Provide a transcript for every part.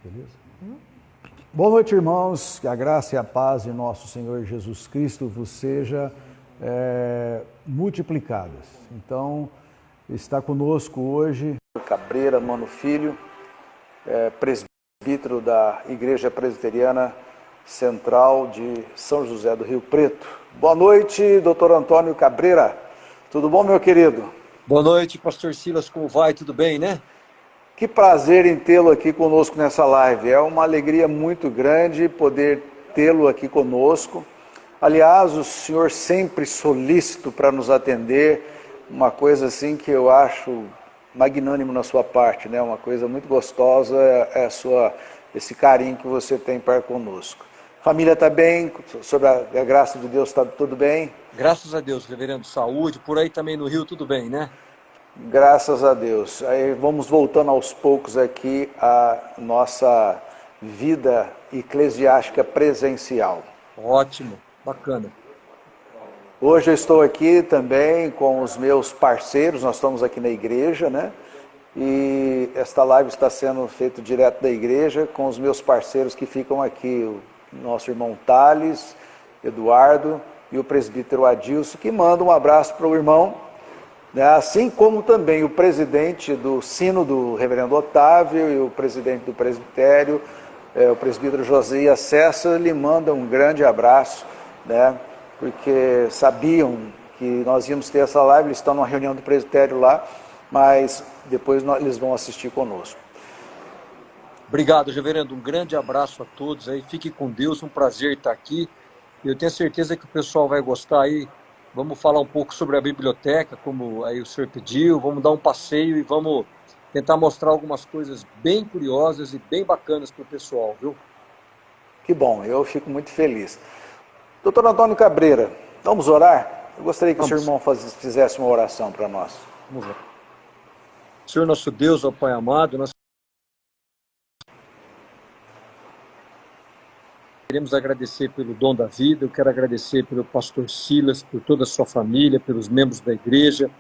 Beleza? Boa noite, irmãos. Que a graça e a paz de nosso Senhor Jesus Cristo vos seja multiplicadas. Então, está conosco hoje Cabreira, Mano Filho, presbítero da Igreja Presbiteriana Central de São José do Rio Preto. Boa noite, doutor Antônio Cabreira. Tudo bom, meu querido? Boa noite, pastor Silas, como vai? Tudo bem, né? Que prazer em tê-lo aqui conosco nessa live. É uma alegria muito grande poder tê-lo aqui conosco. Aliás, o senhor sempre solícito para nos atender, uma coisa assim que eu acho magnânimo na sua parte, né? Uma coisa muito gostosa esse carinho que você tem para conosco. Família está bem? Sobre a graça de Deus está tudo bem? Graças a Deus, reverendo, saúde. Por aí também no Rio tudo bem, né? Graças a Deus. Aí vamos voltando aos poucos aqui à nossa vida eclesiástica presencial. Ótimo, bacana. Hoje eu estou aqui também com os meus parceiros, nós estamos aqui na igreja, né? E esta live está sendo feita direto da igreja com os meus parceiros que ficam aqui, o nosso irmão Thales, Eduardo e o presbítero Adilson, que manda um abraço para o irmão, né? Assim como também o presidente do Sino do reverendo Otávio e o presidente do presbitério, o presbítero Josias César, lhe manda um grande abraço, né? Porque sabiam que nós íamos ter essa live, eles estão numa reunião do presbitério lá, mas depois eles vão assistir conosco. Obrigado, reverendo, um grande abraço a todos aí, fique com Deus, um prazer estar aqui. Eu tenho certeza que o pessoal vai gostar aí. Vamos falar um pouco sobre a biblioteca, como aí o senhor pediu, vamos dar um passeio e vamos tentar mostrar algumas coisas bem curiosas e bem bacanas para o pessoal, viu? Que bom, eu fico muito feliz. Doutor Antônio Cabreira, vamos orar? Eu gostaria que o seu irmão fizesse uma oração para nós. Vamos lá. Senhor nosso Deus, ó Pai amado, nós queremos agradecer pelo dom da vida, eu quero agradecer pelo pastor Silas, por toda a sua família, pelos membros da igreja.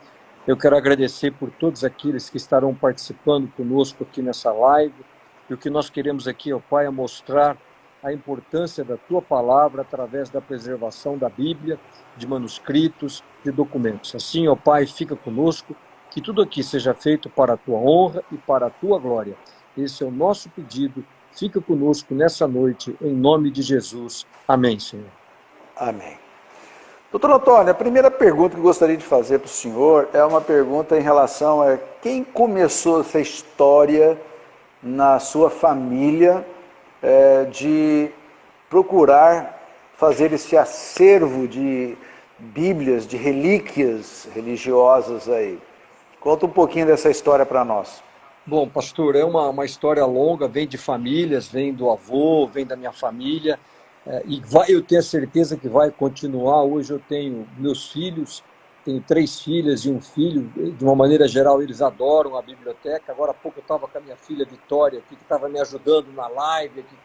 Eu quero agradecer por todos aqueles que estarão participando conosco aqui nessa live. E o que nós queremos aqui, ó Pai, é mostrar a importância da Tua palavra através da preservação da Bíblia, de manuscritos, de documentos. Assim, ó Pai, fica conosco, que tudo aqui seja feito para a Tua honra e para a Tua glória. Esse é o nosso pedido. Fica conosco nessa noite, em nome de Jesus. Amém, Senhor. Amém. Doutor Antônio, a primeira pergunta que eu gostaria de fazer para o senhor é uma pergunta em relação a quem começou essa história na sua família de procurar fazer esse acervo de bíblias, de relíquias religiosas aí. Conta um pouquinho dessa história para nós. Bom, pastor, é uma história longa, vem de famílias, vem do avô, vem da minha família, eu tenho a certeza que vai continuar. Hoje eu tenho meus filhos, tenho 3 filhas e um filho, de uma maneira geral eles adoram a biblioteca. Agora há pouco eu estava com a minha filha Vitória, aqui, que estava me ajudando na live aqui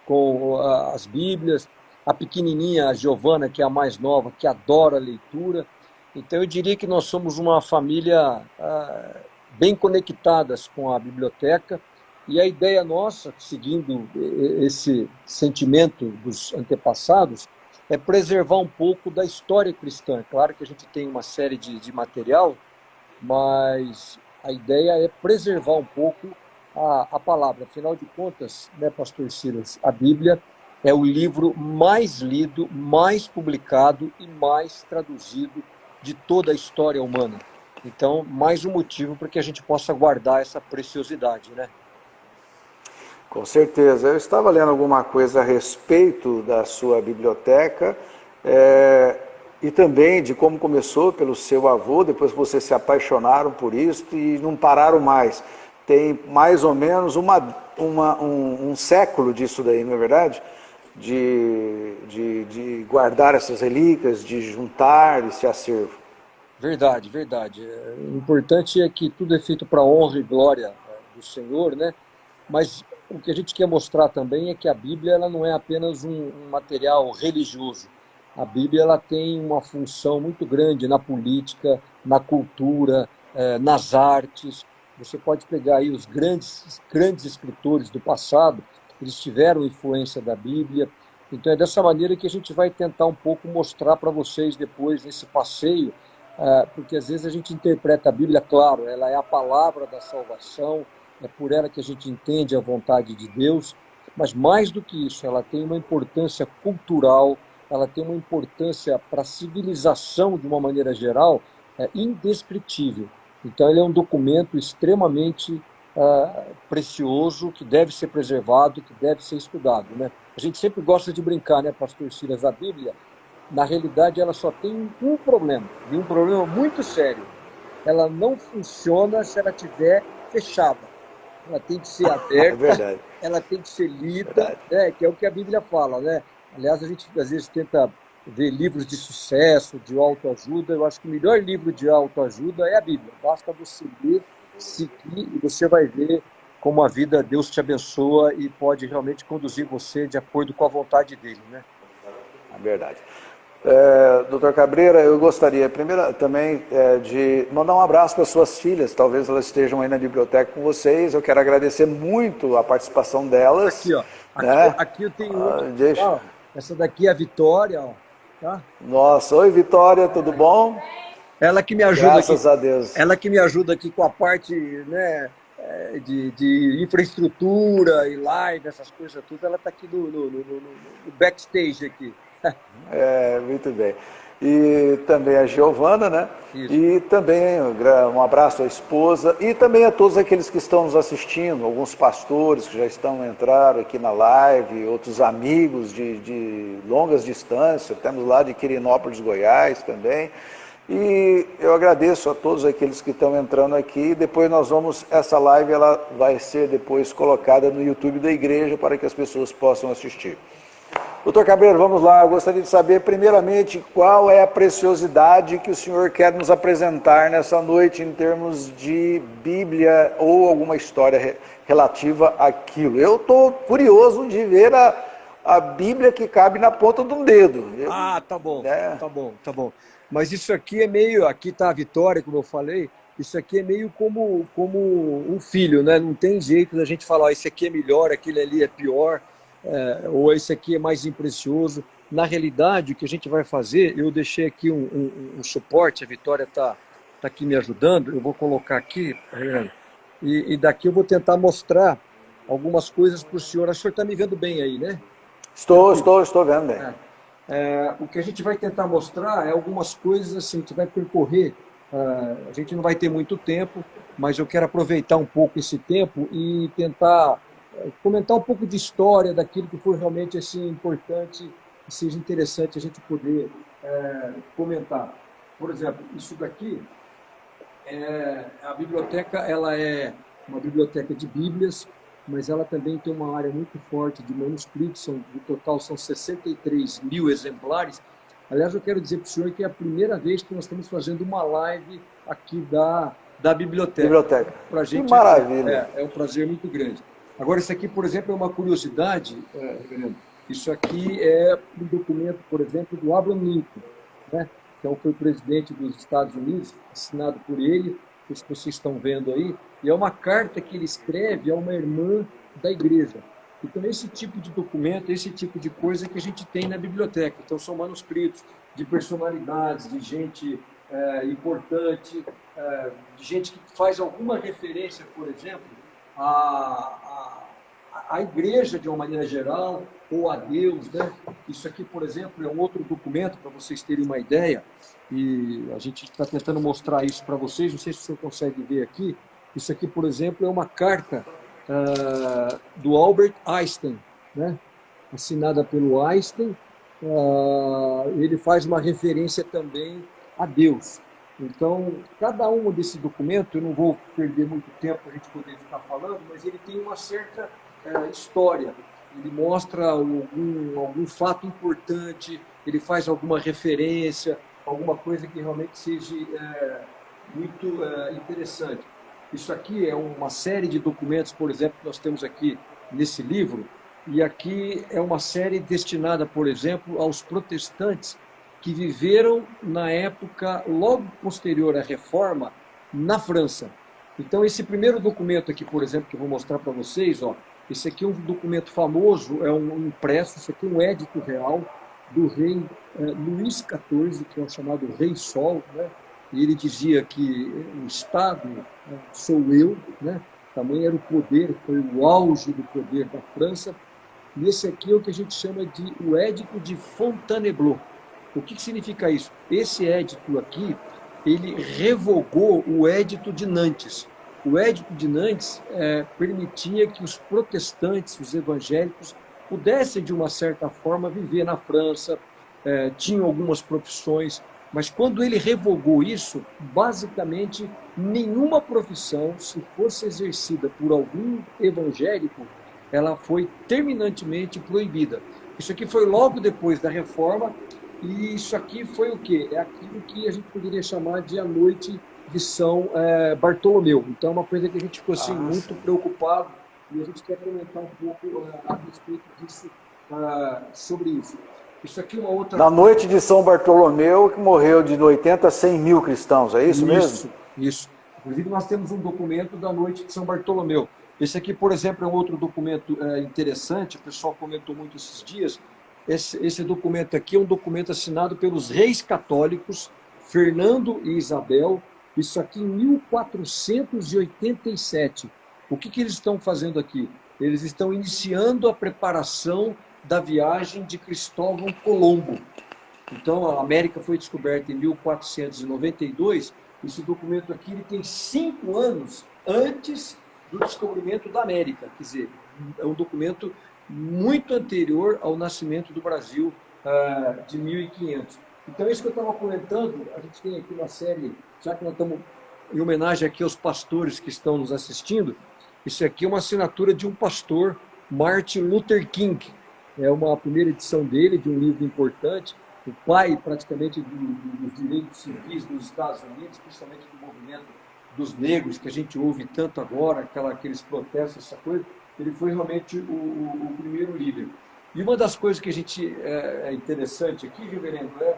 com as bíblias, a pequenininha, a Giovana, que é a mais nova, que adora a leitura. Então eu diria que nós somos uma família bem conectadas com a biblioteca, e a ideia nossa, seguindo esse sentimento dos antepassados, é preservar um pouco da história cristã. Claro que a gente tem uma série de material, mas a ideia é preservar um pouco a palavra. Afinal de contas, né, pastor Silas, a Bíblia é o livro mais lido, mais publicado e mais traduzido de toda a história humana. Então, mais um motivo para que a gente possa guardar essa preciosidade, né? Com certeza. Eu estava lendo alguma coisa a respeito da sua biblioteca e também de como começou pelo seu avô, depois vocês se apaixonaram por isso e não pararam mais. Tem mais ou menos um século disso daí, não é verdade? De guardar essas relíquias, de juntar esse acervo. Verdade, verdade. O importante é que tudo é feito para a honra e glória do Senhor, né? Mas o que a gente quer mostrar também é que a Bíblia ela não é apenas um material religioso. A Bíblia ela tem uma função muito grande na política, na cultura, nas artes. Você pode pegar aí os grandes escritores do passado, eles tiveram influência da Bíblia. Então é dessa maneira que a gente vai tentar um pouco mostrar para vocês depois nesse passeio, porque às vezes a gente interpreta a Bíblia, claro, ela é a palavra da salvação, é por ela que a gente entende a vontade de Deus, mas mais do que isso, ela tem uma importância cultural, ela tem uma importância para a civilização de uma maneira geral, indescritível. Então ele é um documento extremamente precioso, que deve ser preservado, que deve ser estudado, né? A gente sempre gosta de brincar, né, pastor Silas? A Bíblia, na realidade, ela só tem um problema, e um problema muito sério. Ela não funciona se ela estiver fechada. Ela tem que ser É aberta, verdade, ela tem que ser lida, verdade. né, que é o que a Bíblia fala, né? Aliás, a gente às vezes tenta ver livros de sucesso, de autoajuda. Eu acho que o melhor livro de autoajuda é a Bíblia. Basta você ler, seguir, e você vai ver como a vida, Deus te abençoa e pode realmente conduzir você de acordo com a vontade dele, né? É verdade. Doutor Cabreira, eu gostaria primeiro também de mandar um abraço para suas filhas, talvez elas estejam aí na biblioteca com vocês. Eu quero agradecer muito a participação delas, Aqui, ó. né? Aqui eu tenho outra. Deixa. Ó, essa daqui é a Vitória, ó, tá? Nossa, oi Vitória, tudo bom? Ela que me ajuda aqui. Graças a Deus. Ela que me ajuda aqui com a parte, né, de infraestrutura e live, essas coisas tudo. Ela está aqui no backstage aqui. Muito bem. E também a Giovana, né? Isso. E também um abraço à esposa e também a todos aqueles que estão nos assistindo, alguns pastores que já entraram aqui na live, outros amigos de longas distâncias, temos lá de Quirinópolis, Goiás também. E eu agradeço a todos aqueles que estão entrando aqui. Depois essa live ela vai ser depois colocada no YouTube da igreja para que as pessoas possam assistir. Doutor Cabreira, vamos lá. Eu gostaria de saber, primeiramente, qual é a preciosidade que o senhor quer nos apresentar nessa noite em termos de Bíblia ou alguma história relativa àquilo. Eu estou curioso de ver a Bíblia que cabe na ponta de um dedo. Tá bom, né? tá bom. Mas isso aqui é meio, aqui está a Vitória, como eu falei, isso aqui é meio como um filho, né? Não tem jeito da gente falar, esse aqui é melhor, aquele ali é pior, ou esse aqui é mais imprecioso. Na realidade, o que a gente vai fazer, eu deixei aqui um suporte, a Vitória está aqui me ajudando, eu vou colocar aqui, e daqui eu vou tentar mostrar algumas coisas para o senhor. Acho que o senhor está me vendo bem aí, né? Estou vendo bem. O que a gente vai tentar mostrar é algumas coisas assim, a gente vai percorrer, a gente não vai ter muito tempo, mas eu quero aproveitar um pouco esse tempo e tentar comentar um pouco de história daquilo que foi realmente assim, importante e seja interessante a gente poder comentar. Por exemplo, isso daqui, a biblioteca, ela é uma biblioteca de Bíblias, mas ela também tem uma área muito forte de manuscritos, no total são 63 mil exemplares. Aliás, eu quero dizer para o senhor que é a primeira vez que nós estamos fazendo uma live aqui da biblioteca. Pra gente, que maravilha. É um prazer muito grande. Agora, isso aqui, por exemplo, é uma curiosidade, reverendo. Isso aqui é um documento, por exemplo, do Abraham Lincoln, né? Então, foi presidente dos Estados Unidos, assinado por ele, isso que vocês estão vendo aí, e é uma carta que ele escreve a uma irmã da igreja. Então, esse tipo de documento, esse tipo de coisa que a gente tem na biblioteca. Então, são manuscritos de personalidades, de gente importante, de gente que faz alguma referência, por exemplo, à igreja de uma maneira geral, ou a Deus, né? Isso aqui, por exemplo, é um outro documento, para vocês terem uma ideia, e a gente está tentando mostrar isso para vocês, não sei se o senhor consegue ver aqui. Isso aqui, por exemplo, é uma carta do Albert Einstein, né? Assinada pelo Einstein. Ele faz uma referência também a Deus. Então, cada um desse documento, eu não vou perder muito tempo para a gente poder ficar falando, mas ele tem uma certa história. Ele mostra algum fato importante, ele faz alguma referência, alguma coisa que realmente seja muito interessante. Isso aqui é uma série de documentos, por exemplo, que nós temos aqui nesse livro, e aqui é uma série destinada, por exemplo, aos protestantes que viveram na época logo posterior à Reforma, na França. Então, esse primeiro documento aqui, por exemplo, que eu vou mostrar para vocês, ó, esse aqui é um documento famoso, é um impresso, isso aqui é um édito real do rei Luís XIV, que é o chamado Rei Sol, né? E ele dizia que o Estado sou eu, né? Tamanho era o poder, foi o auge do poder da França. E esse aqui é o que a gente chama de o Édito de Fontainebleau. O que significa isso? Esse édito aqui, ele revogou o Édito de Nantes. O Édito de Nantes permitia que os protestantes, os evangélicos, pudessem, de uma certa forma, viver na França, tinham algumas profissões, mas quando ele revogou isso, basicamente, nenhuma profissão, se fosse exercida por algum evangélico, ela foi terminantemente proibida. Isso aqui foi logo depois da reforma, e isso aqui foi o quê? É aquilo que a gente poderia chamar de a noite de São Bartolomeu. Então, é uma coisa que a gente ficou assim, muito preocupado, e a gente quer comentar um pouco a respeito disso, sobre isso. Isso aqui é uma outra... Na noite de São Bartolomeu, que morreu de 80 a 100 mil cristãos, é isso mesmo? Isso. Inclusive, nós temos um documento da noite de São Bartolomeu. Esse aqui, por exemplo, é um outro documento interessante, o pessoal comentou muito esses dias. Esse documento aqui é um documento assinado pelos reis católicos, Fernando e Isabel, isso aqui em 1487. O que eles estão fazendo aqui? Eles estão iniciando a preparação da viagem de Cristóvão Colombo. Então, a América foi descoberta em 1492. Esse documento aqui ele tem 5 anos antes do descobrimento da América. Quer dizer, é um documento muito anterior ao nascimento do Brasil, de 1500. Então, isso que eu estava comentando, a gente tem aqui uma série, já que nós estamos em homenagem aqui aos pastores que estão nos assistindo, isso aqui é uma assinatura de um pastor, Martin Luther King. É uma primeira edição dele, de um livro importante, o pai, praticamente, dos direitos civis dos Estados Unidos, principalmente do movimento dos negros, que a gente ouve tanto agora, aqueles protestos, essa coisa. Ele foi realmente o primeiro líder. E uma das coisas que a gente é interessante aqui, reverendo, é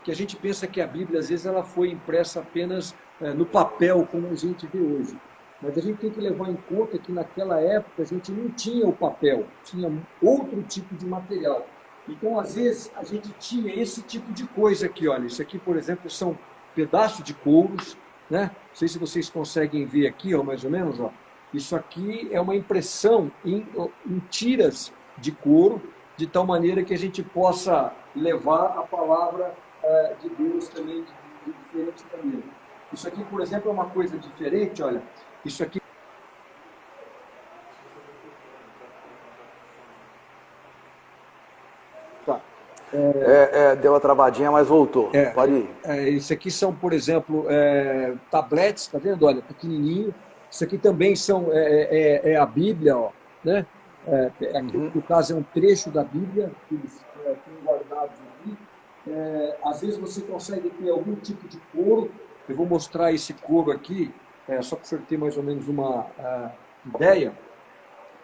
que a gente pensa que a Bíblia, às vezes, ela foi impressa apenas no papel, como a gente vê hoje. Mas a gente tem que levar em conta que naquela época a gente não tinha o papel, tinha outro tipo de material. Então, às vezes, a gente tinha esse tipo de coisa aqui, olha. Isso aqui, por exemplo, são pedaços de couros, né? Não sei se vocês conseguem ver aqui, ó, mais ou menos, ó. Isso aqui é uma impressão em tiras de couro, de tal maneira que a gente possa levar a palavra de Deus também de diferente maneira. Isso aqui, por exemplo, é uma coisa diferente, olha. Isso aqui... Tá. Deu uma travadinha, mas voltou. Pode ir. Isso aqui são, por exemplo, tabletes, tá vendo? Olha, pequenininho. Isso aqui também é a Bíblia, ó, né? Aqui, no caso, é um trecho da Bíblia que eles têm guardados aqui. Às vezes você consegue ter algum tipo de couro. Eu vou mostrar esse couro aqui, só para o senhor ter mais ou menos uma ideia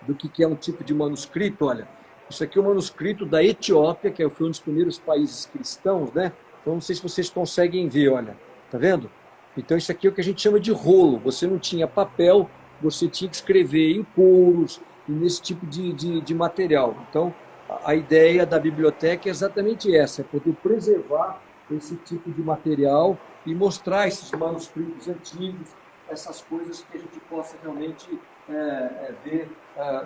do que é um tipo de manuscrito. Olha, isso aqui é um manuscrito da Etiópia, que foi um dos primeiros países cristãos, né? Então, não sei se vocês conseguem ver, olha, tá vendo? Então, isso aqui é o que a gente chama de rolo. Você não tinha papel, você tinha que escrever em couros e nesse tipo de material. Então, a ideia da biblioteca é exatamente essa, é poder preservar esse tipo de material e mostrar esses manuscritos antigos, essas coisas que a gente possa realmente ver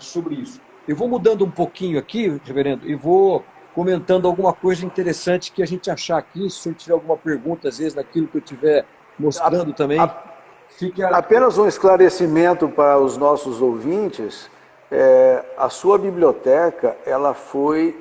sobre isso. Eu vou mudando um pouquinho aqui, reverendo, e vou comentando alguma coisa interessante que a gente achar aqui. Se o senhor tiver alguma pergunta, às vezes, naquilo que eu estiver mostrando também. Apenas um esclarecimento para os nossos ouvintes. A sua biblioteca, ela foi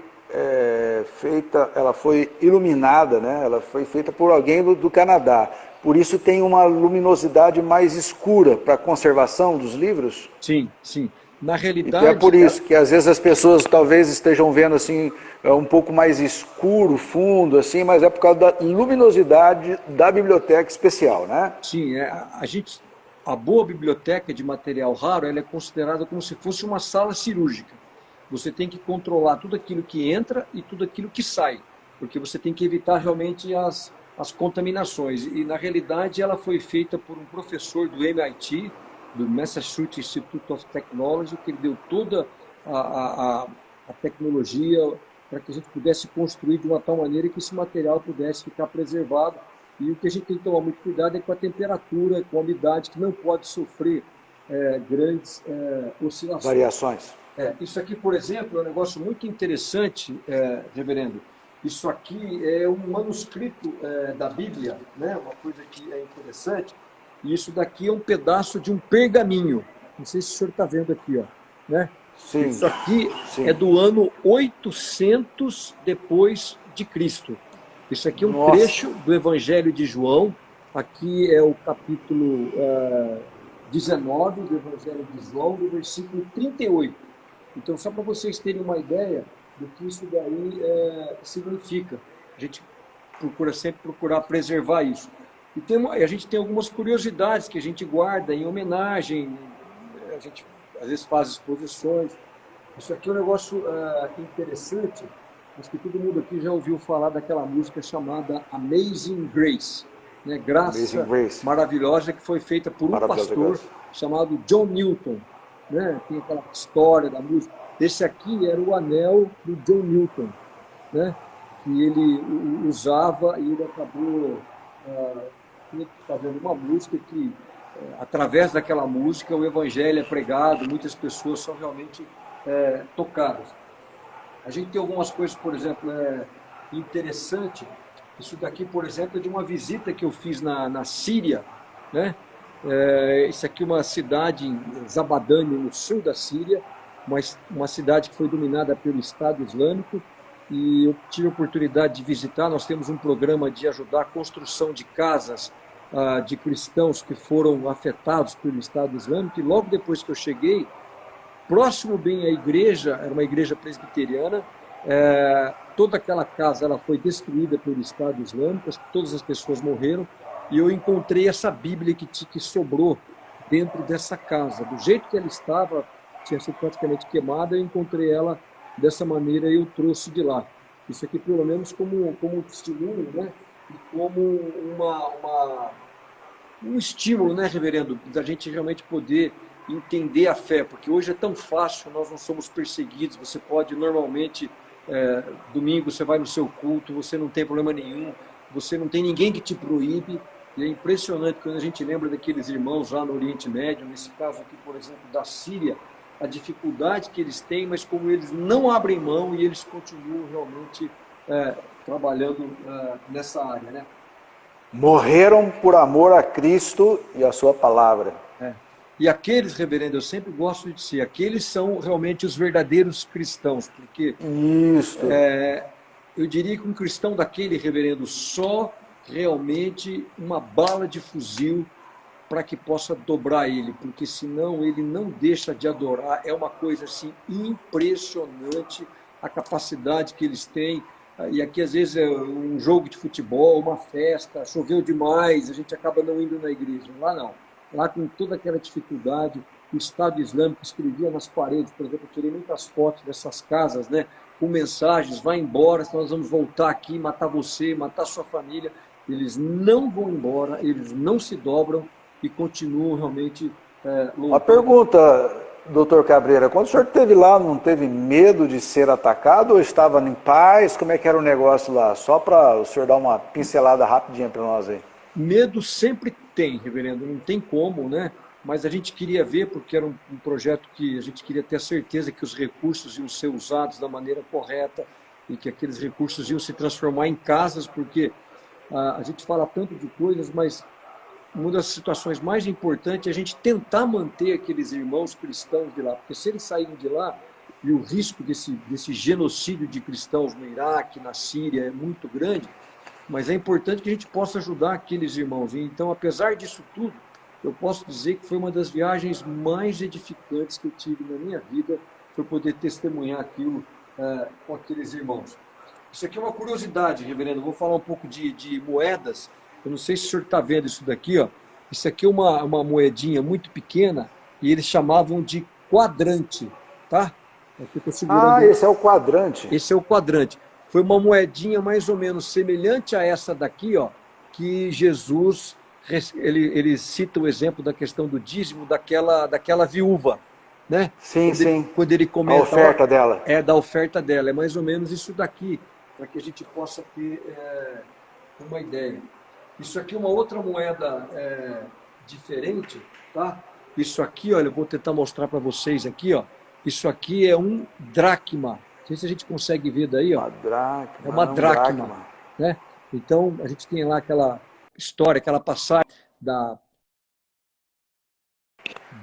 iluminada, né? Ela foi feita por alguém do Canadá. Por isso tem uma luminosidade mais escura para a conservação dos livros? Sim, sim. Na realidade... Então é por isso que às vezes as pessoas talvez estejam vendo assim, um pouco mais escuro, fundo, assim, mas é por causa da luminosidade da biblioteca especial, né? Sim, a boa biblioteca de material raro, ela é considerada como se fosse uma sala cirúrgica. Você tem que controlar tudo aquilo que entra e tudo aquilo que sai, porque você tem que evitar realmente as contaminações. E, na realidade, ela foi feita por um professor do MIT, do Massachusetts Institute of Technology, que ele deu toda a tecnologia para que a gente pudesse construir de uma tal maneira que esse material pudesse ficar preservado. E o que a gente tem que tomar muito cuidado é com a temperatura, com a umidade, que não pode sofrer grandes oscilações. Variações. Isso aqui, por exemplo, é um negócio muito interessante, reverendo. Isso aqui é um manuscrito da Bíblia, né? Uma coisa que é interessante. E isso daqui é um pedaço de um pergaminho. Não sei se o senhor está vendo aqui, ó, né? Sim. Isso aqui Sim. é do ano 800 depois de Cristo. Isso aqui é um trecho do Evangelho de João. Aqui é o capítulo 19 do Evangelho de João, do versículo 38. Então, só para vocês terem uma ideia do que isso daí significa. A gente procura sempre preservar isso. E a gente tem algumas curiosidades que a gente guarda em homenagem, a gente às vezes faz exposições. Isso aqui é um negócio interessante. Acho que todo mundo aqui já ouviu falar daquela música chamada Amazing Grace, né? Graça Maravilhosa, que foi feita por um pastor chamado John Newton, né? Tem aquela história da música. Esse aqui era o anel do John Newton, né? Que ele usava e ele acabou fazendo uma música que, através daquela música, o evangelho é pregado, muitas pessoas são realmente tocadas. A gente tem algumas coisas, por exemplo, interessante. Isso daqui, por exemplo, é de uma visita que eu fiz na Síria, né? Isso aqui é uma cidade em Zabadani, no sul da Síria, uma cidade que foi dominada pelo Estado Islâmico, e eu tive a oportunidade de visitar. Nós temos um programa de ajudar a construção de casas de cristãos que foram afetados pelo Estado Islâmico, e logo depois que eu cheguei, próximo bem à igreja, era uma igreja presbiteriana, toda aquela casa ela foi destruída pelo Estado Islâmico, todas as pessoas morreram, e eu encontrei essa Bíblia que sobrou dentro dessa casa. Do jeito que ela estava, tinha sido praticamente queimada, eu encontrei ela dessa maneira e eu trouxe de lá. Isso aqui, pelo menos, como um testemunho, né? E como um estímulo, né, reverendo, da gente realmente poder entender a fé, porque hoje é tão fácil, nós não somos perseguidos, você pode normalmente, domingo você vai no seu culto, você não tem problema nenhum, você não tem ninguém que te proíbe, e é impressionante quando a gente lembra daqueles irmãos lá no Oriente Médio, nesse caso aqui, por exemplo, da Síria, a dificuldade que eles têm, mas como eles não abrem mão e eles continuam realmente trabalhando nessa área, né? Morreram por amor a Cristo e a sua palavra. E aqueles, reverendo, eu sempre gosto de dizer, aqueles são realmente os verdadeiros cristãos, porque eu diria que um cristão daquele, reverendo, só realmente uma bala de fuzil para que possa dobrar ele, porque senão ele não deixa de adorar. É uma coisa assim impressionante a capacidade que eles têm. E aqui às vezes é um jogo de futebol, uma festa, choveu demais, a gente acaba não indo na igreja. Lá não. Lá com toda aquela dificuldade, o Estado Islâmico escrevia nas paredes, por exemplo, eu tirei muitas fotos dessas casas, né, com mensagens: vai embora, nós vamos voltar aqui, matar você, matar sua família. Eles não vão embora, eles não se dobram e continuam realmente lutando. Uma pergunta, doutor Cabreira, quando o senhor esteve lá, não teve medo de ser atacado ou estava em paz? Como é que era o negócio lá? Só para o senhor dar uma pincelada rapidinha para nós aí. Medo sempre tem, reverendo, não tem como, né? Mas a gente queria ver, porque era um projeto que a gente queria ter a certeza que os recursos iam ser usados da maneira correta e que aqueles recursos iam se transformar em casas, porque a gente fala tanto de coisas, mas uma das situações mais importantes é a gente tentar manter aqueles irmãos cristãos de lá, porque se eles saírem de lá, e o risco desse genocídio de cristãos no Iraque, na Síria, é muito grande, mas é importante que a gente possa ajudar aqueles irmãos. E então, apesar disso tudo, eu posso dizer que foi uma das viagens mais edificantes que eu tive na minha vida, foi poder testemunhar aquilo com aqueles irmãos. Isso aqui é uma curiosidade, reverendo. Eu vou falar um pouco de moedas. Eu não sei se o senhor está vendo isso daqui, ó. Isso aqui é uma moedinha muito pequena e eles chamavam de quadrante, tá? Aqui eu tô segurando. Esse é o quadrante. Esse é o quadrante. Foi uma moedinha mais ou menos semelhante a essa daqui, ó, que Jesus, ele cita o exemplo da questão do dízimo daquela viúva, né? Sim, sim. Quando ele A comenta oferta dela. da oferta dela, é mais ou menos isso daqui, para que a gente possa ter uma ideia. Isso aqui é uma outra moeda diferente, tá? Isso aqui, olha, eu vou tentar mostrar para vocês aqui, ó. Isso aqui é um dracma. Não sei se a gente consegue ver daí, ó. Uma dracma. É uma um dracma, né? Então, a gente tem lá aquela história, aquela passagem da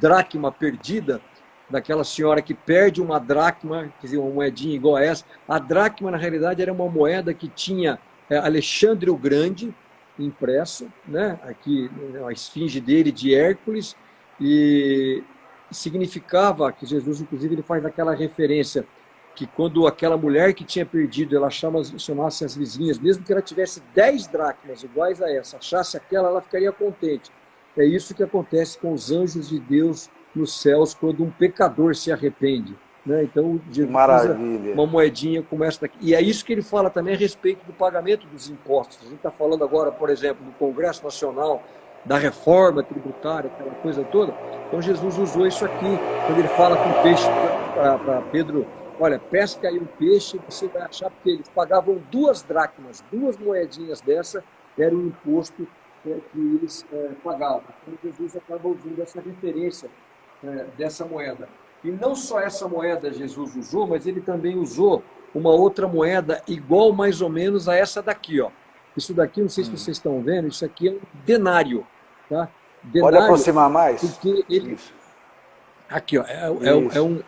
dracma perdida, daquela senhora que perde uma dracma, quer dizer, uma moedinha igual a essa. A dracma, na realidade, era uma moeda que tinha Alexandre o Grande impresso, né? Aqui a esfinge dele de Hércules, e significava que Jesus, inclusive, ele faz aquela referência que quando aquela mulher que tinha perdido, ela chamasse as vizinhas, mesmo que ela tivesse 10 dracmas iguais a essa, achasse aquela, ela ficaria contente. É isso que acontece com os anjos de Deus nos céus quando um pecador se arrepende, né? Então, Jesus usa uma moedinha como essa daqui. E é isso que ele fala também a respeito do pagamento dos impostos. A gente está falando agora, por exemplo, do Congresso Nacional, da reforma tributária, aquela coisa toda. Então, Jesus usou isso aqui, quando ele fala com o peixe para Pedro: olha, pesca aí um peixe, você vai achar, porque eles pagavam 2 dracmas, 2 moedinhas dessa, era o imposto que eles pagavam. Então, Jesus acaba usando essa referência dessa moeda. E não só essa moeda Jesus usou, mas ele também usou uma outra moeda igual mais ou menos a essa daqui, ó. Isso daqui, não sei se vocês estão vendo, isso aqui é um denário, tá? Denário, pode aproximar mais? Porque ele... Isso. Aqui, ó,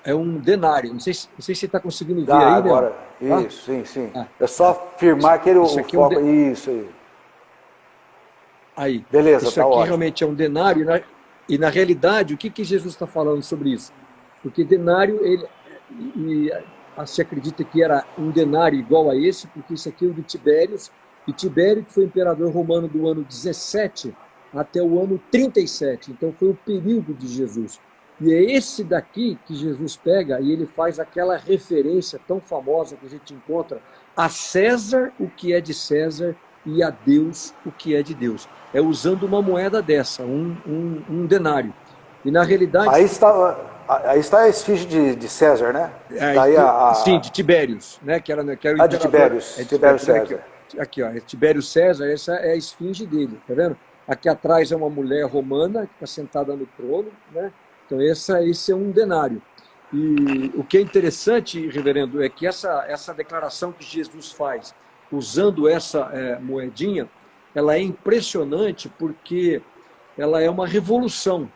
é um denário. Não sei se você está conseguindo ver aí, agora. Tá? Isso, sim, sim. É só firmar aquele foco. Isso aí. Aí. Beleza, isso tá aqui ótimo. Realmente é um denário, e na realidade, o que Jesus está falando sobre isso? Porque denário, se acredita que era um denário igual a esse, porque isso aqui é o de Tibérios, e Tibério, que foi imperador romano do ano 17 até o ano 37, então foi o período de Jesus. E é esse daqui que Jesus pega e ele faz aquela referência tão famosa que a gente encontra: a César o que é de César e a Deus o que é de Deus. É usando uma moeda dessa, um denário. E na realidade... Aí está a esfinge de César, né? Sim, de Tibérios, né? Que era o imperador. De Tibérios. Tibérios César. Aqui, ó, Tibério César, essa é a esfinge dele, tá vendo? Aqui atrás é uma mulher romana que está sentada no trono, né? Então esse é um denário. E o que é interessante, reverendo, é que essa declaração que Jesus faz, usando essa moedinha, ela é impressionante porque ela é uma revolução.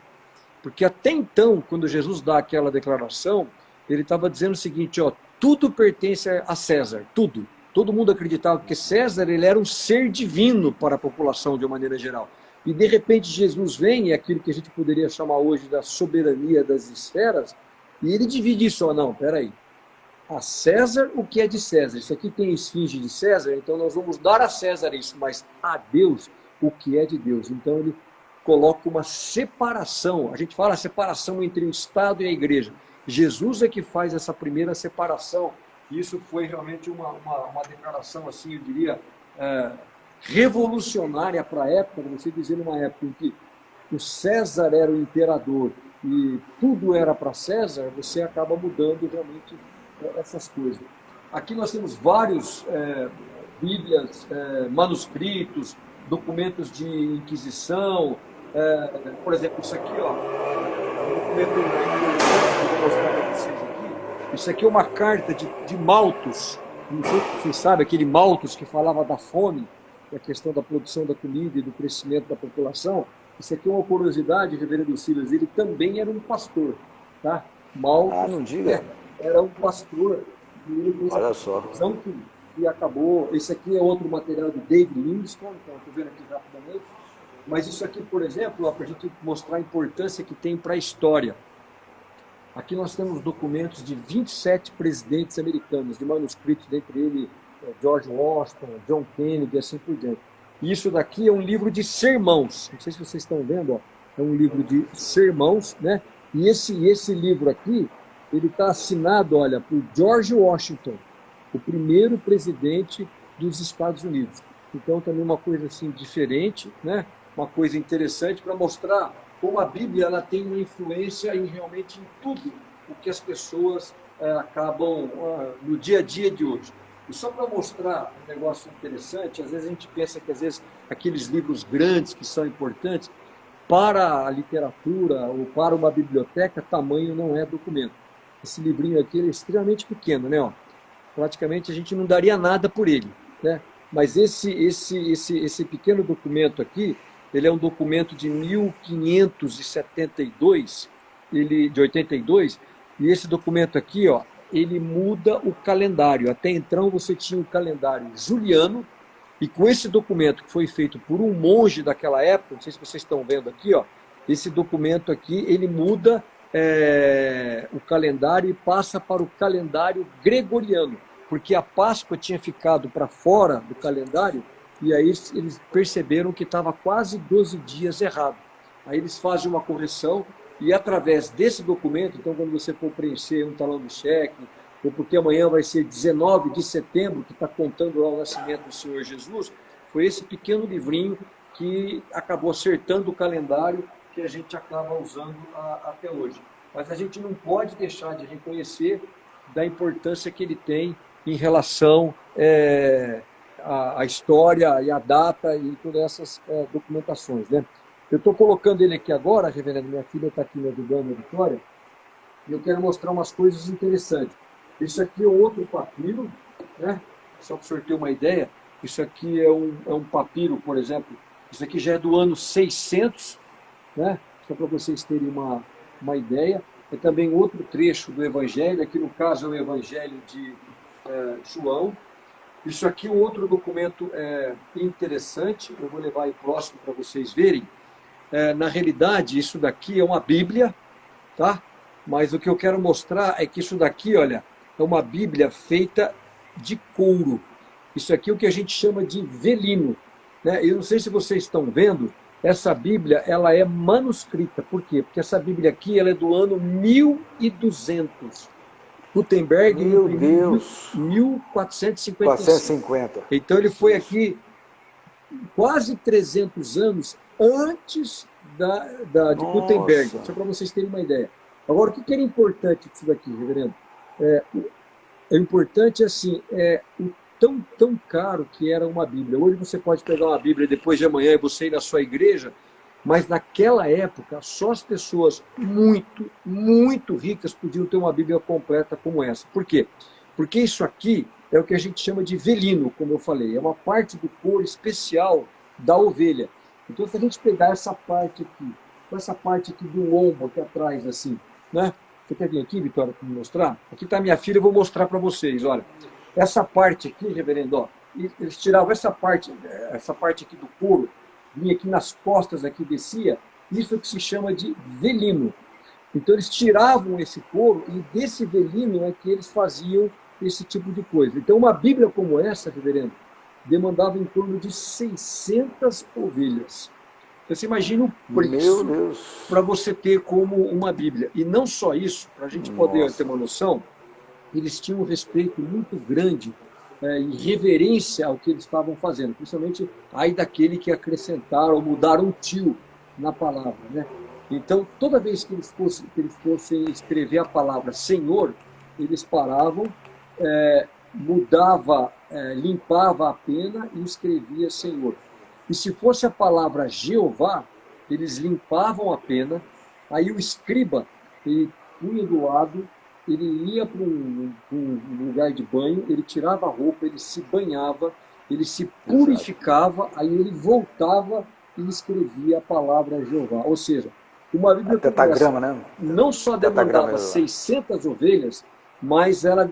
Porque até então, quando Jesus dá aquela declaração, ele estava dizendo o seguinte, ó: tudo pertence a César, tudo. Todo mundo acreditava que César ele era um ser divino para a população de uma maneira geral. E de repente Jesus vem, é aquilo que a gente poderia chamar hoje da soberania das esferas, e ele divide isso. Não, peraí. A César o que é de César. Isso aqui tem esfinge de César, então nós vamos dar a César isso, mas a Deus o que é de Deus. Então ele coloca uma separação. A gente fala a separação entre o Estado e a igreja. Jesus é que faz essa primeira separação. Isso foi realmente uma declaração, assim, eu diria, revolucionária para a época, você dizer numa época em que o César era o imperador e tudo era para César, você acaba mudando realmente essas coisas. Aqui nós temos vários bíblias, manuscritos, documentos de inquisição, por exemplo, isso aqui, ó, um documento que eu vou mostrar para vocês aqui. Isso aqui é uma carta de Malthus. Não sei se vocês sabem, aquele Malthus que falava da fome, da questão da produção da comida e do crescimento da população. Isso aqui é uma curiosidade, reverendo Silas, ele também era um pastor, tá? Malthus não diga. Era um pastor. E ele olha só. Que acabou. Esse aqui é outro material de David Livingstone, que eu estou vendo aqui rapidamente. Mas isso aqui, por exemplo, para a gente mostrar a importância que tem para a história. Aqui nós temos documentos de 27 presidentes americanos, de manuscritos, dentre eles George Washington, John Kennedy e assim por diante. E isso daqui é um livro de sermãos. Não sei se vocês estão vendo, ó. É um livro de sermãos, né? E esse livro aqui, ele está assinado, olha, por George Washington, o primeiro presidente dos Estados Unidos. Então, também uma coisa assim diferente, né? Uma coisa interessante para mostrar como a Bíblia ela tem uma influência realmente em tudo o que as pessoas acabam no dia a dia de hoje. E só para mostrar um negócio interessante, às vezes a gente pensa que às vezes aqueles livros grandes que são importantes, para a literatura ou para uma biblioteca, tamanho não é documento. Esse livrinho aqui é extremamente pequeno, né? Ó, praticamente a gente não daria nada por ele, né? Mas esse pequeno documento aqui, ele é um documento de 1572, de 82, e esse documento aqui, ó, ele muda o calendário. Até então você tinha o calendário juliano, e com esse documento que foi feito por um monge daquela época, não sei se vocês estão vendo aqui, ó, esse documento aqui, ele muda o calendário e passa para o calendário gregoriano, porque a Páscoa tinha ficado para fora do calendário, e aí eles perceberam que estava quase 12 dias errado. Aí eles fazem uma correção, e através desse documento, então quando você for preencher um talão de cheque, ou porque amanhã vai ser 19 de setembro, que está contando lá o nascimento do Senhor Jesus, foi esse pequeno livrinho que acabou acertando o calendário que a gente acaba usando até hoje. Mas a gente não pode deixar de reconhecer da importância que ele tem em relação à história e à data e todas essas documentações, né? Eu estou colocando ele aqui agora, reverendo, minha filha está aqui me ajudando, a Vitória, e eu quero mostrar umas coisas interessantes. Isso aqui é outro papiro, né? Só para o senhor ter uma ideia, isso aqui é um papiro, por exemplo, isso aqui já é do ano 600, né? Só para vocês terem uma ideia. É também outro trecho do Evangelho, aqui no caso é o Evangelho de João. Isso aqui é um outro documento interessante, eu vou levar aí próximo para vocês verem. Na realidade, isso daqui é uma Bíblia, tá? Mas o que eu quero mostrar é que isso daqui, olha, é uma Bíblia feita de couro. Isso aqui é o que a gente chama de velino, né? Eu não sei se vocês estão vendo, essa Bíblia ela é manuscrita. Por quê? Porque essa Bíblia aqui ela é do ano 1200. Gutenberg imprimiu em 1455. 450. Então ele foi aqui quase 300 anos antes de Gutenberg, só para vocês terem uma ideia. Agora, o que era importante disso daqui, reverendo? O importante assim, o tão caro que era uma Bíblia. Hoje você pode pegar uma Bíblia depois de amanhã e você ir na sua igreja, mas naquela época só as pessoas muito, muito ricas podiam ter uma Bíblia completa como essa. Por quê? Porque isso aqui é o que a gente chama de velino, como eu falei. É uma parte do couro especial da ovelha. Então, se a gente pegar essa parte aqui, essa parte aqui do lombo aqui atrás, assim, né? Você quer vir aqui, Vitória, para me mostrar? Aqui está minha filha, eu vou mostrar para vocês, olha. Essa parte aqui, reverendo, ó, eles tiravam essa parte aqui do couro, vinha aqui nas costas, aqui descia, isso é o que se chama de velino. Então, eles tiravam esse couro e desse velino é que eles faziam esse tipo de coisa. Então, uma Bíblia como essa, reverendo, demandava em torno de 600 ovelhas. Então, você imagina o preço para você ter como uma Bíblia. E não só isso, para a gente poder ter uma noção, eles tinham um respeito muito grande e reverência ao que eles estavam fazendo, principalmente aí daquele que acrescentaram ou mudaram um tio na palavra, né? Então, toda vez que eles fossem escrever a palavra Senhor, eles paravam, limpava a pena e escrevia Senhor. E se fosse a palavra Jeová, eles limpavam a pena, aí o escriba, ele punha do lado, ele ia para um lugar de banho, ele tirava a roupa, ele se banhava, ele se purificava, aí ele voltava e escrevia a palavra Jeová. Ou seja, uma Bíblia né? Não só demandava 600 ovelhas, mas ela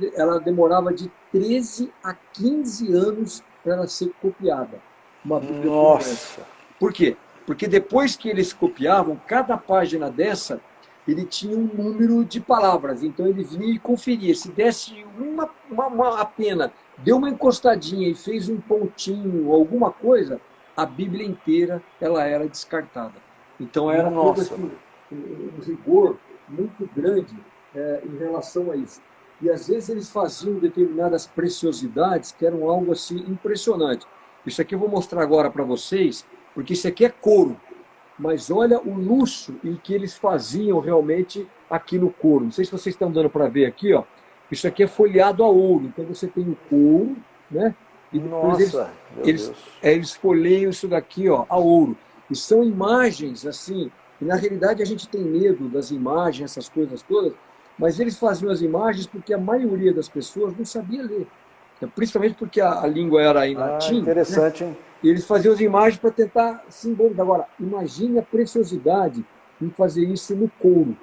demorava de 13 a 15 anos para ela ser copiada. Uma Bíblia completa. Por quê? Porque depois que eles copiavam, cada página dessa, ele tinha um número de palavras. Então ele vinha e conferia. Se desse uma pena, deu uma encostadinha e fez um pontinho, alguma coisa, a Bíblia inteira ela era descartada. Então era todo um rigor muito grande em relação a isso. E às vezes eles faziam determinadas preciosidades que eram algo assim impressionante. Isso aqui eu vou mostrar agora para vocês, porque isso aqui é couro. Mas olha o luxo em que eles faziam realmente aqui no couro. Não sei se vocês estão dando para ver aqui, ó. Isso aqui é folheado a ouro. Então você tem o couro, né? E depois Nossa, meu Deus. eles folheiam isso daqui, ó, a ouro. E são imagens assim. E na realidade a gente tem medo das imagens, essas coisas todas. Mas eles faziam as imagens porque a maioria das pessoas não sabia ler. Principalmente porque a língua era em latim. Interessante, né? hein? E eles faziam as imagens para tentar simbolizar. Agora, imagine a preciosidade em fazer isso no couro.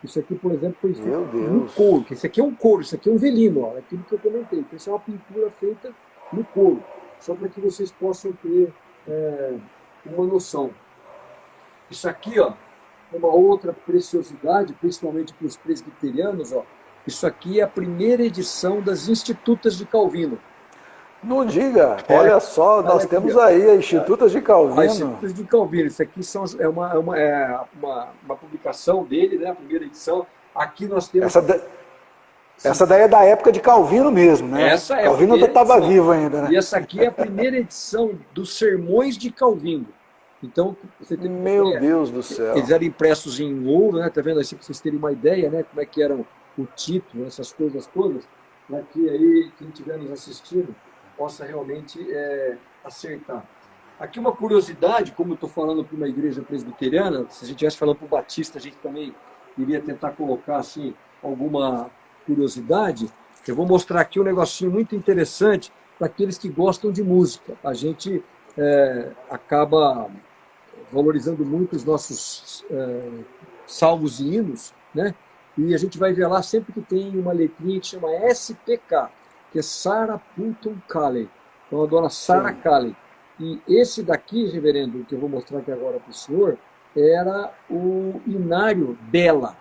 Isso aqui, por exemplo, foi feito no couro. Isso aqui é um couro, isso aqui é um velino, ó, aquilo que eu comentei. Então, isso é uma pintura feita no couro. Só para que vocês possam ter uma noção. Isso aqui, ó, é uma outra preciosidade, principalmente para os presbiterianos. Ó. Isso aqui é a primeira edição das Institutas de Calvino. Não diga, olha só, nós temos aí a Institutas de Calvino. As Institutas de Calvino, isso aqui é uma publicação dele, né, a primeira edição. Aqui nós temos... Essa daí é da época de Calvino mesmo, né? Essa é Calvino ainda estava vivo ainda, né? E essa aqui é a primeira edição dos Sermões de Calvino. Então, você tem Meu Deus do céu. Eles eram impressos em ouro, né? Tá vendo aí, para vocês terem uma ideia, né? Como é que eram o título, essas coisas todas, para que aí, quem estiver nos assistindo, possa realmente acertar. Aqui uma curiosidade, como eu estou falando para uma igreja presbiteriana, se a gente estivesse falando para o Batista, a gente também iria tentar colocar assim, alguma curiosidade. Eu vou mostrar aqui um negocinho muito interessante para aqueles que gostam de música. A gente acaba valorizando muito os nossos salmos e hinos, né? E a gente vai ver lá sempre que tem uma letrinha que chama SPK, que é Sarah Pulton Calley. Então a dona Sarah Calley. E esse daqui, reverendo, que eu vou mostrar aqui agora para o senhor, era o inário dela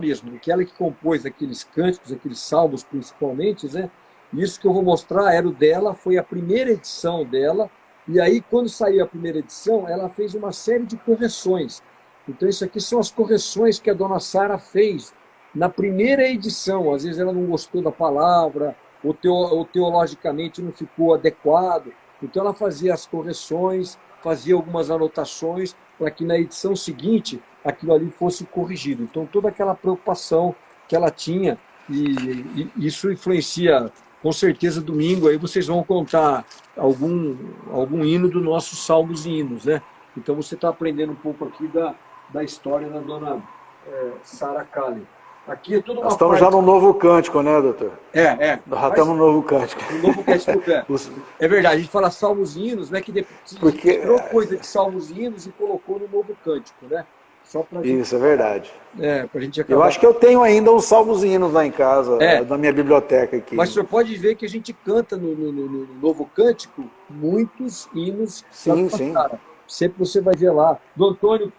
mesmo, que ela que compôs aqueles cânticos, aqueles salmos principalmente, né? Isso que eu vou mostrar era o dela, foi a primeira edição dela, e aí quando saiu a primeira edição, ela fez uma série de correções. Então isso aqui são as correções que a dona Sarah fez na primeira edição. Às vezes ela não gostou da palavra, ou teologicamente não ficou adequado. Então ela fazia as correções, fazia algumas anotações para que na edição seguinte aquilo ali fosse corrigido. Então toda aquela preocupação que ela tinha, e isso influencia, com certeza domingo aí vocês vão contar algum hino do nosso Salmos e Hinos, né? Então você está aprendendo um pouco aqui da história da dona Sarah Calley. Aqui é tudo uma Nós estamos já no novo cântico, né, doutor? Nós já estamos no novo cântico. No novo cântico, é verdade, a gente fala salmos e hinos, né, que porque tirou coisa de salmos e hinos e colocou no novo cântico, né? Só pra gente, isso, é verdade. Pra gente acabar. Eu acho que eu tenho ainda uns salmos e hinos lá em casa, na minha biblioteca aqui. Mas o senhor pode ver que a gente canta no novo cântico muitos hinos. Sim, sim. Sempre você vai ver lá. Do Antônio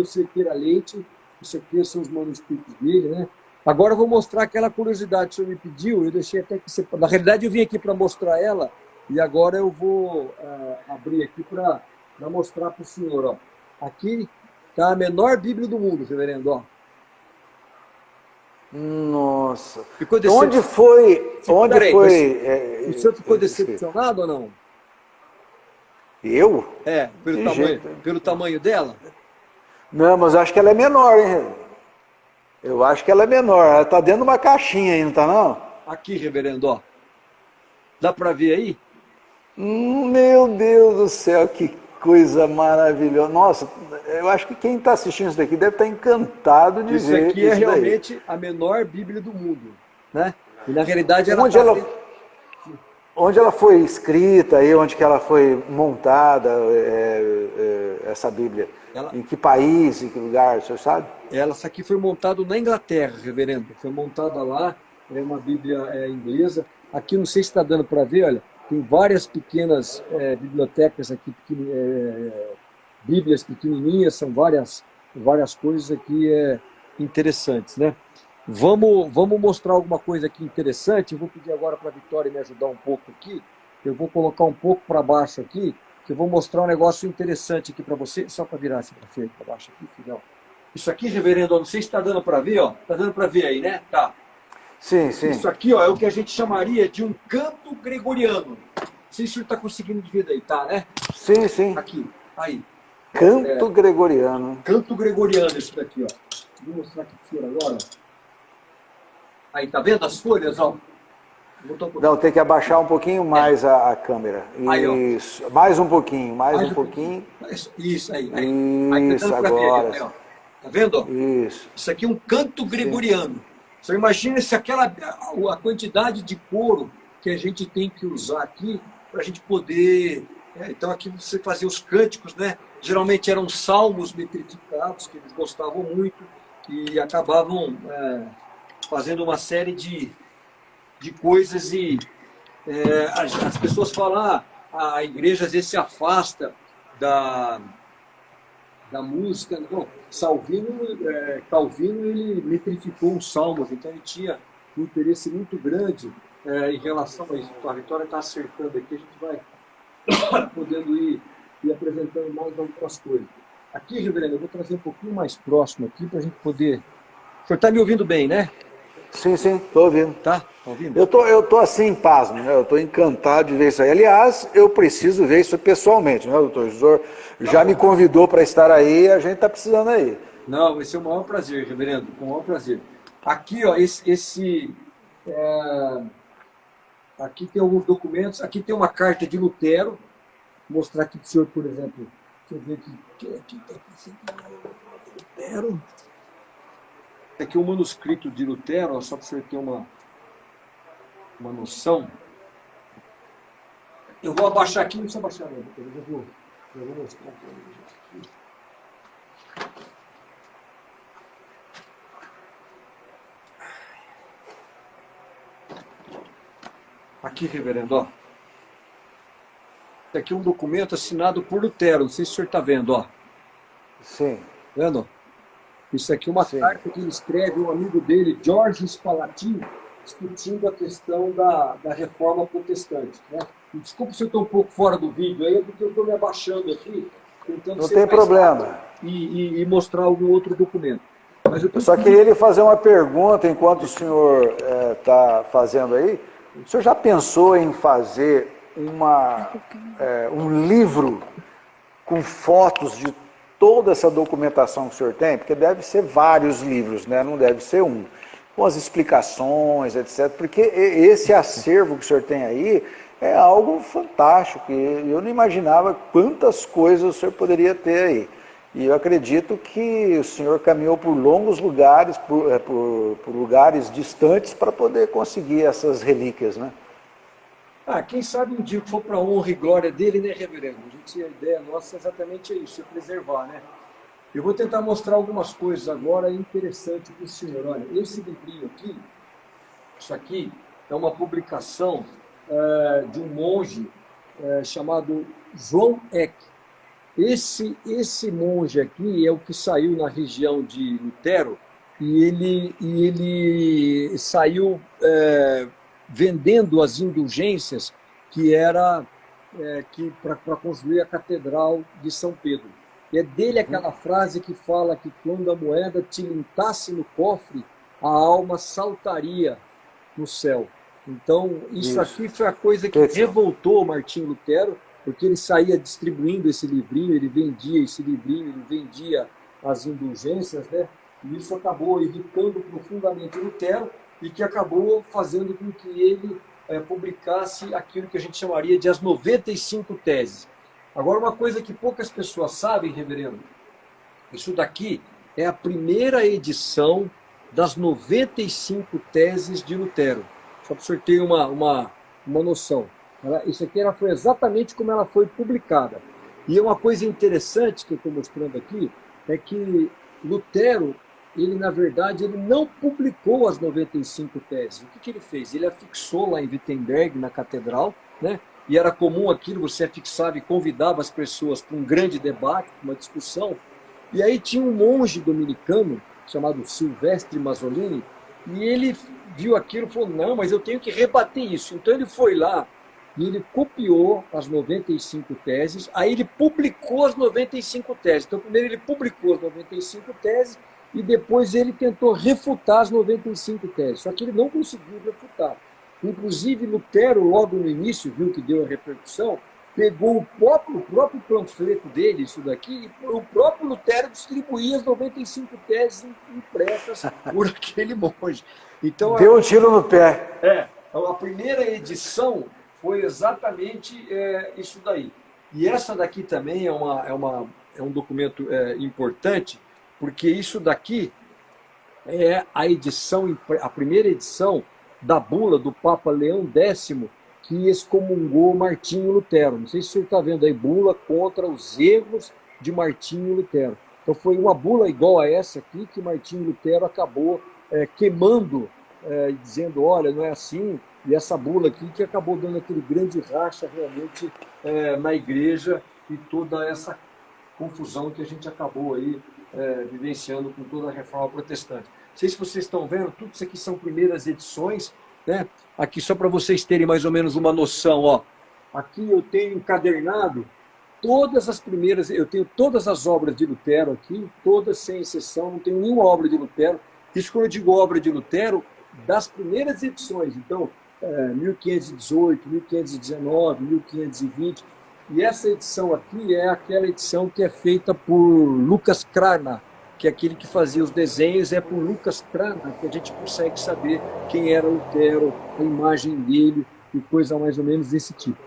Cerqueira Leite, isso aqui são os manuscritos dele, né? Agora eu vou mostrar aquela curiosidade que o senhor me pediu, eu deixei até que você... Na realidade eu vim aqui para mostrar ela, e agora eu vou abrir aqui para mostrar para o senhor, ó. Aqui está a menor Bíblia do mundo, reverendo, ó. Nossa. Onde foi? O senhor ficou decepcionado ou não? Eu? Pelo tamanho dela? Não, mas eu acho que ela é menor, hein? Eu acho que ela é menor. Ela está dentro de uma caixinha aí, não está não? Aqui, reverendo, ó. Dá para ver aí? Meu Deus do céu, que coisa maravilhosa. Nossa, eu acho que quem está assistindo isso daqui deve estar encantado de ver isso. Isso aqui é realmente a menor Bíblia do mundo, né? E na realidade onde ela foi escrita, aí, onde que ela foi montada, essa Bíblia? Em que país, em que lugar, o senhor sabe? Essa aqui foi montada na Inglaterra, reverendo. Foi montada lá, é uma Bíblia inglesa. Aqui, não sei se está dando para ver, olha, tem várias pequenas bibliotecas aqui, Bíblias pequenininhas, são várias coisas aqui interessantes, né? Vamos mostrar alguma coisa aqui interessante. Eu vou pedir agora para a Vitória me ajudar um pouco aqui. Eu vou colocar um pouco para baixo aqui, que eu vou mostrar um negócio interessante aqui para você. Só para virar assim para baixo aqui, filhão. Isso aqui, reverendo, não sei se está dando para ver, ó. Está dando para ver aí, né? Tá. Sim, sim. Isso aqui, ó, é o que a gente chamaria de um canto gregoriano. sei se o senhor está conseguindo ver daí, tá, né? Sim, sim. Aqui, aí. Canto gregoriano. Canto gregoriano, isso daqui, ó. Vou mostrar aqui para o senhor agora. Aí, tá vendo as folhas, ó? Não, tem que abaixar um pouquinho mais a câmera. Aí, Isso. Mais um pouquinho, mais um pouquinho. Isso, aí. Isso, agora. Aí, ó. Tá vendo? Ó? Isso. Isso aqui é um canto gregoriano. Você imagina se a quantidade de couro que a gente tem que usar aqui para a gente poder... então aqui você fazia os cânticos, né? Geralmente eram salmos metrificados, que eles gostavam muito, e acabavam fazendo uma série de coisas e as pessoas falam, a igreja às vezes se afasta da música. Não, Calvino ele metrificou os salmos, então ele tinha um interesse muito grande em relação a isso. Então, a Vitória está acertando aqui, a gente vai podendo ir apresentando mais algumas coisas. Aqui, reverendo, eu vou trazer um pouquinho mais próximo aqui para a gente poder... O senhor está me ouvindo bem, né? Sim, estou ouvindo. Tá ouvindo? Eu tô assim, pasmo, né? Eu estou encantado de ver isso aí. Aliás, eu preciso ver isso pessoalmente, né, doutor? O senhor já me convidou para estar aí, a gente está precisando aí. Não, vai ser o maior prazer, reverendo, com o maior prazer. Aqui, ó, aqui tem alguns documentos, aqui tem uma carta de Lutero, vou mostrar aqui para o senhor, por exemplo, deixa eu ver aqui Lutero. Aqui é um manuscrito de Lutero, ó, só para o senhor ter uma noção. Eu vou abaixar aqui, não precisa abaixar não, eu vou mostrar aqui. Aqui, reverendo, ó. Esse aqui é um documento assinado por Lutero, não sei se o senhor está vendo, ó. Sim. Vendo? Isso aqui é uma carta que ele escreve, um amigo dele, George Spalatin, discutindo a questão da reforma protestante. Né? Desculpa se eu estou um pouco fora do vídeo aí, é porque eu estou me abaixando aqui, tentando não tem problema. E mostrar algum outro documento. Mas eu só queria lhe fazer uma pergunta enquanto o senhor está fazendo aí. O senhor já pensou em fazer um livro com fotos de toda essa documentação que o senhor tem? Porque deve ser vários livros, né? Não deve ser um. Com as explicações, etc. Porque esse acervo que o senhor tem aí é algo fantástico. Eu não imaginava quantas coisas o senhor poderia ter aí. E eu acredito que o senhor caminhou por longos lugares, por lugares distantes para poder conseguir essas relíquias, né? Quem sabe um dia que for para a honra e glória dele, né, reverendo? A ideia nossa é exatamente isso, é preservar, né? Eu vou tentar mostrar algumas coisas agora interessantes para o senhor. Olha, esse livrinho aqui, isso aqui é uma publicação de um monge chamado João Eck. Esse monge aqui é o que saiu na região de Lutero e ele saiu vendendo as indulgências que era para construir a Catedral de São Pedro. E é dele aquela frase que fala que quando a moeda tilintasse no cofre, a alma saltaria no céu. Então, isso aqui foi a coisa que revoltou Martinho Lutero, porque ele saía distribuindo esse livrinho, ele vendia esse livrinho, ele vendia as indulgências, né? E isso acabou irritando profundamente Lutero e que acabou fazendo com que ele publicasse aquilo que a gente chamaria de as 95 teses. Agora, uma coisa que poucas pessoas sabem, reverendo, isso daqui é a primeira edição das 95 teses de Lutero. Só para o senhor ter uma noção. Isso aqui foi exatamente como ela foi publicada. E uma coisa interessante que eu estou mostrando aqui é que Lutero, ele na verdade, ele não publicou as 95 teses. O que ele fez? Ele afixou lá em Wittenberg, na catedral, né? E era comum aquilo, você afixava e convidava as pessoas para um grande debate, uma discussão. E aí tinha um monge dominicano, chamado Silvestre Mazzolini, e ele viu aquilo e falou, não, mas eu tenho que rebater isso. Então ele foi lá e ele copiou as 95 teses, aí ele publicou as 95 teses. Então primeiro ele publicou as 95 teses e depois ele tentou refutar as 95 teses. Só que ele não conseguiu refutar. Inclusive, Lutero, logo no início, viu que deu a repercussão, pegou o próprio panfleto dele, isso daqui, e o próprio Lutero distribuía as 95 teses impressas por aquele monge. Então, Deu um tiro no pé. a primeira edição foi exatamente isso daí. E essa daqui também é um documento importante, porque isso daqui é a primeira edição da bula do Papa Leão X, que excomungou Martinho Lutero. Não sei se você está vendo aí, bula contra os erros de Martinho Lutero. Então foi uma bula igual a essa aqui que Martinho Lutero acabou queimando, dizendo, olha, não é assim, e essa bula aqui que acabou dando aquele grande racha realmente na igreja e toda essa confusão que a gente acabou aí vivenciando com toda a reforma protestante. Não sei se vocês estão vendo, tudo isso aqui são primeiras edições, né? Aqui só para vocês terem mais ou menos uma noção, ó. Aqui eu tenho encadernado todas as primeiras, eu tenho todas as obras de Lutero aqui, todas sem exceção, não tenho nenhuma obra de Lutero. Isso quando eu digo obra de Lutero, das primeiras edições, então 1518, 1519, 1520. E essa edição aqui é aquela edição que é feita por Lucas Cranach, que é aquele que fazia os desenhos, é por Lucas Cranach que a gente consegue saber quem era Lutero, a imagem dele e coisa mais ou menos desse tipo.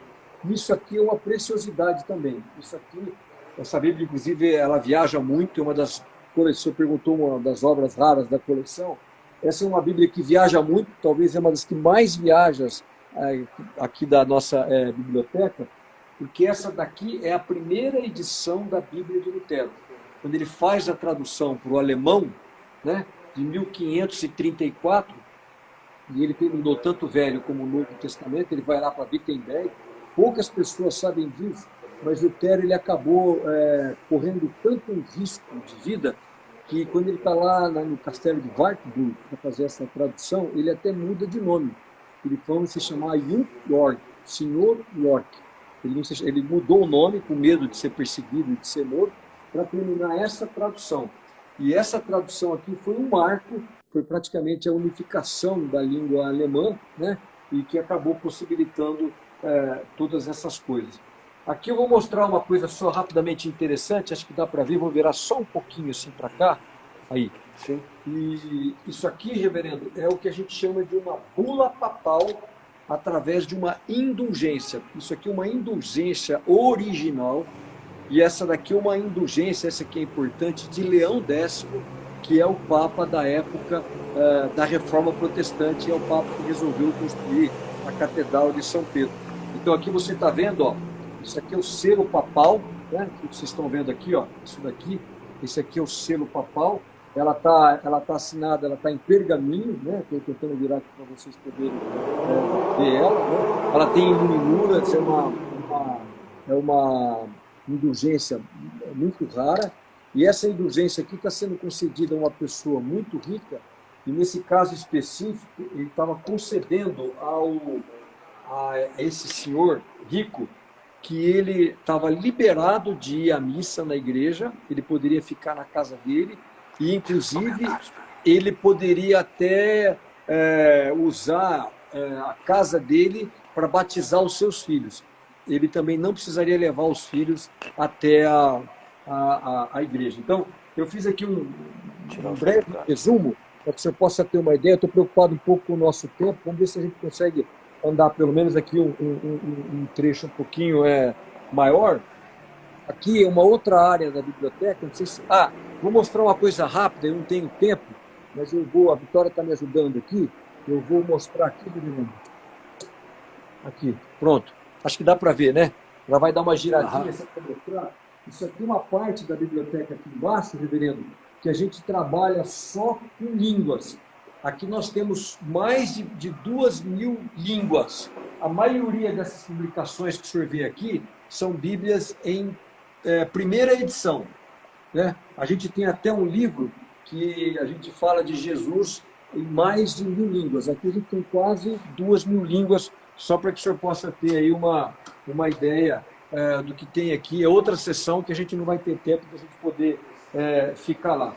Isso aqui é uma preciosidade também. Isso aqui, essa Bíblia, inclusive, ela viaja muito, é uma das coleções, perguntou uma das obras raras da coleção. Essa é uma Bíblia que viaja muito, talvez é uma das que mais viaja aqui da nossa biblioteca, porque essa daqui é a primeira edição da Bíblia de Lutero. Quando ele faz a tradução para o alemão, né, de 1534, e ele terminou tanto o Velho como o Novo Testamento, ele vai lá para Wittenberg, poucas pessoas sabem disso, mas Lutero ele acabou correndo tanto um risco de vida que quando ele está lá no castelo de Wartburg para fazer essa tradução, ele até muda de nome. Ele foi se chamar York, Senhor York. Ele mudou o nome com medo de ser perseguido e de ser morto para terminar essa tradução. E essa tradução aqui foi um marco, foi praticamente a unificação da língua alemã, né? E que acabou possibilitando todas essas coisas. Aqui eu vou mostrar uma coisa só rapidamente interessante, acho que dá para ver, vou virar só um pouquinho assim para cá. Aí. Sim. E isso aqui, reverendo, é o que a gente chama de uma bula papal através de uma indulgência. Isso aqui é uma indulgência original, e essa daqui é uma indulgência, essa aqui é importante, de Leão X, que é o Papa da época da Reforma Protestante, é o Papa que resolveu construir a Catedral de São Pedro. Então aqui você está vendo, ó, isso aqui é o selo papal, né? Que vocês estão vendo aqui, ó, isso daqui, esse aqui é o selo papal. Ela tá assinada, ela está em pergaminho, né? Estou tentando virar aqui para vocês poderem ver ela. Né? Ela tem iluminuras, é uma indulgência muito rara. E essa indulgência aqui está sendo concedida a uma pessoa muito rica. E nesse caso específico, ele estava concedendo a esse senhor rico que ele estava liberado de ir à missa na igreja, ele poderia ficar na casa dele, e, inclusive, ele poderia até usar a casa dele para batizar os seus filhos. Ele também não precisaria levar os filhos até a igreja. Então, eu fiz aqui um breve resumo, para que você possa ter uma ideia. Estou preocupado um pouco com o nosso tempo. Vamos ver se a gente consegue andar pelo menos aqui um trecho um pouquinho maior. Aqui é uma outra área da biblioteca. Não sei se... vou mostrar uma coisa rápida, eu não tenho tempo, mas a Vitória está me ajudando aqui. Eu vou mostrar aqui, Guilherme. Aqui, pronto. Acho que dá para ver, né? Ela vai dar uma giradinha para mostrar. Isso aqui é uma parte da biblioteca aqui embaixo, reverendo, que a gente trabalha só com línguas. Aqui nós temos mais de 2.000 línguas. A maioria dessas publicações que o senhor vê aqui são bíblias em primeira edição. Né? A gente tem até um livro que a gente fala de Jesus em mais de 1.000 línguas. Aqui a gente tem quase 2.000 línguas, só para que o senhor possa ter aí uma ideia do que tem aqui. É outra sessão que a gente não vai ter tempo para a gente poder ficar lá.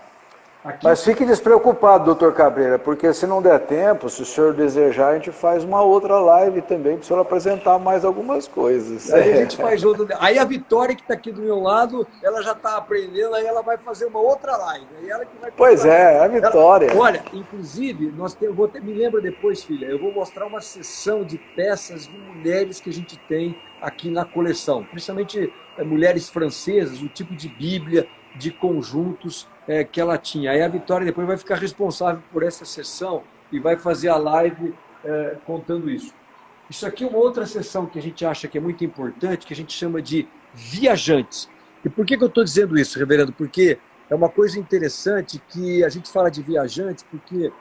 Aqui, Mas fique despreocupado, doutor Cabreira, porque se não der tempo, se o senhor desejar, a gente faz uma outra live também para o senhor apresentar mais algumas coisas. aí a gente faz outra. Aí a Vitória, que está aqui do meu lado, ela já está aprendendo, aí ela vai fazer uma outra live. Aí ela que vai Pois é, a Vitória. Olha, inclusive, me lembra depois, filha, eu vou mostrar uma sessão de peças de mulheres que a gente tem aqui na coleção, principalmente mulheres francesas, o tipo de Bíblia, de conjuntos que ela tinha. Aí a Vitória depois vai ficar responsável por essa sessão e vai fazer a live contando isso. Isso aqui é uma outra sessão que a gente acha que é muito importante, que a gente chama de viajantes. E por que eu estou dizendo isso, reverendo? Porque é uma coisa interessante que a gente fala de viajantes, porque,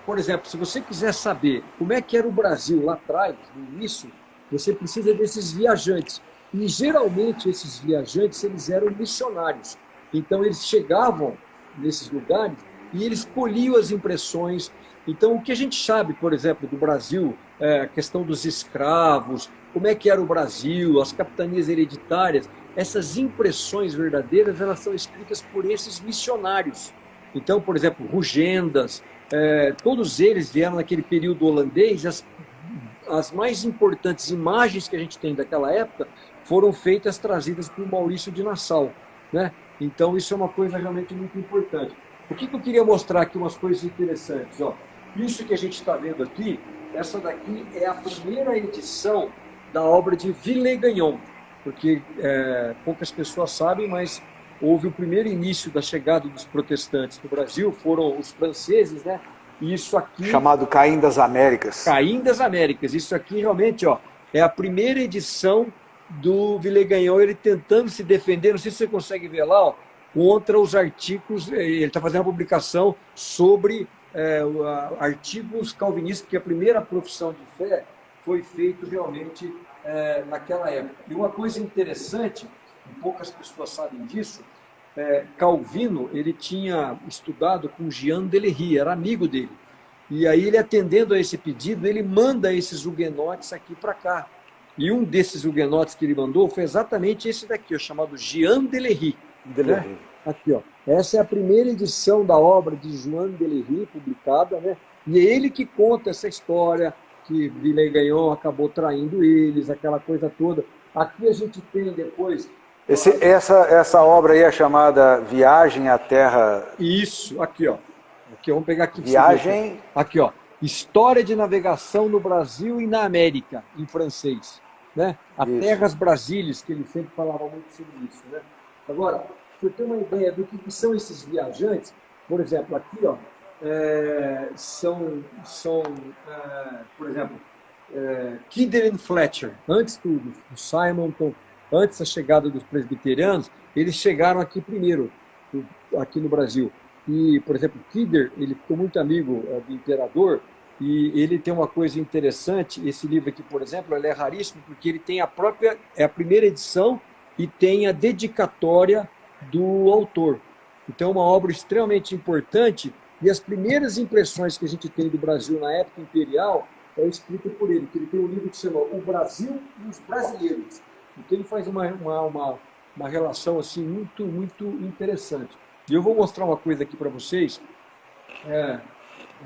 por exemplo, se você quiser saber como é que era o Brasil lá atrás, no início, você precisa desses viajantes. E, geralmente, esses viajantes, eles eram missionários. Então, eles chegavam nesses lugares e eles colhiam as impressões. Então, o que a gente sabe, por exemplo, do Brasil, a questão dos escravos, como é que era o Brasil, as capitanias hereditárias, essas impressões verdadeiras, elas são escritas por esses missionários. Então, por exemplo, Rugendas, todos eles vieram naquele período holandês, as mais importantes imagens que a gente tem daquela época foram feitas, trazidas por Maurício de Nassau, né? Então, isso é uma coisa realmente muito importante. O que eu queria mostrar aqui, umas coisas interessantes, ó. Isso que a gente está vendo aqui, essa daqui é a primeira edição da obra de Villegagnon, porque poucas pessoas sabem, mas houve o primeiro início da chegada dos protestantes no Brasil, foram os franceses, né? E isso aqui... Chamado Caim das Américas. Caim das Américas. Isso aqui realmente, ó, é a primeira edição do Villegagnon, ele tentando se defender, não sei se você consegue ver lá, ó, contra os artigos, ele está fazendo uma publicação sobre artigos calvinistas, porque a primeira profissão de fé foi feita realmente naquela época. E uma coisa interessante, e poucas pessoas sabem disso, Calvino, ele tinha estudado com Jean Delery, era amigo dele. E aí ele, atendendo a esse pedido, ele manda esses huguenotes aqui para cá. E um desses huguenotes que ele mandou foi exatamente esse daqui, ó, chamado Jean Delery. Né? Aqui, ó. Essa é a primeira edição da obra de Jean Delery, publicada, né? E é ele que conta essa história, que Villegagnon acabou traindo eles, aquela coisa toda. Aqui a gente tem depois... Essa obra aí é chamada Viagem à Terra... Isso, aqui, ó. Aqui, vamos pegar aqui. Viagem... Aqui, ó. História de navegação no Brasil e na América, em francês. Né? A Terras Brasílias, que ele sempre falava muito sobre isso. Né? Agora, para você ter uma ideia do que são esses viajantes, por exemplo, aqui, ó, por exemplo, Kidder e Fletcher, antes do Simonton, antes da chegada dos presbiterianos, eles chegaram aqui primeiro, aqui no Brasil. E, por exemplo, Kidder, ele ficou muito amigo do imperador, e ele tem uma coisa interessante, esse livro aqui, por exemplo, ele é raríssimo, porque ele tem a primeira edição e tem a dedicatória do autor. Então, é uma obra extremamente importante, e as primeiras impressões que a gente tem do Brasil na época imperial é escrita por ele, que ele tem um livro que se chama O Brasil e os Brasileiros. Então, ele faz uma relação assim, muito, muito interessante. E eu vou mostrar uma coisa aqui para vocês, é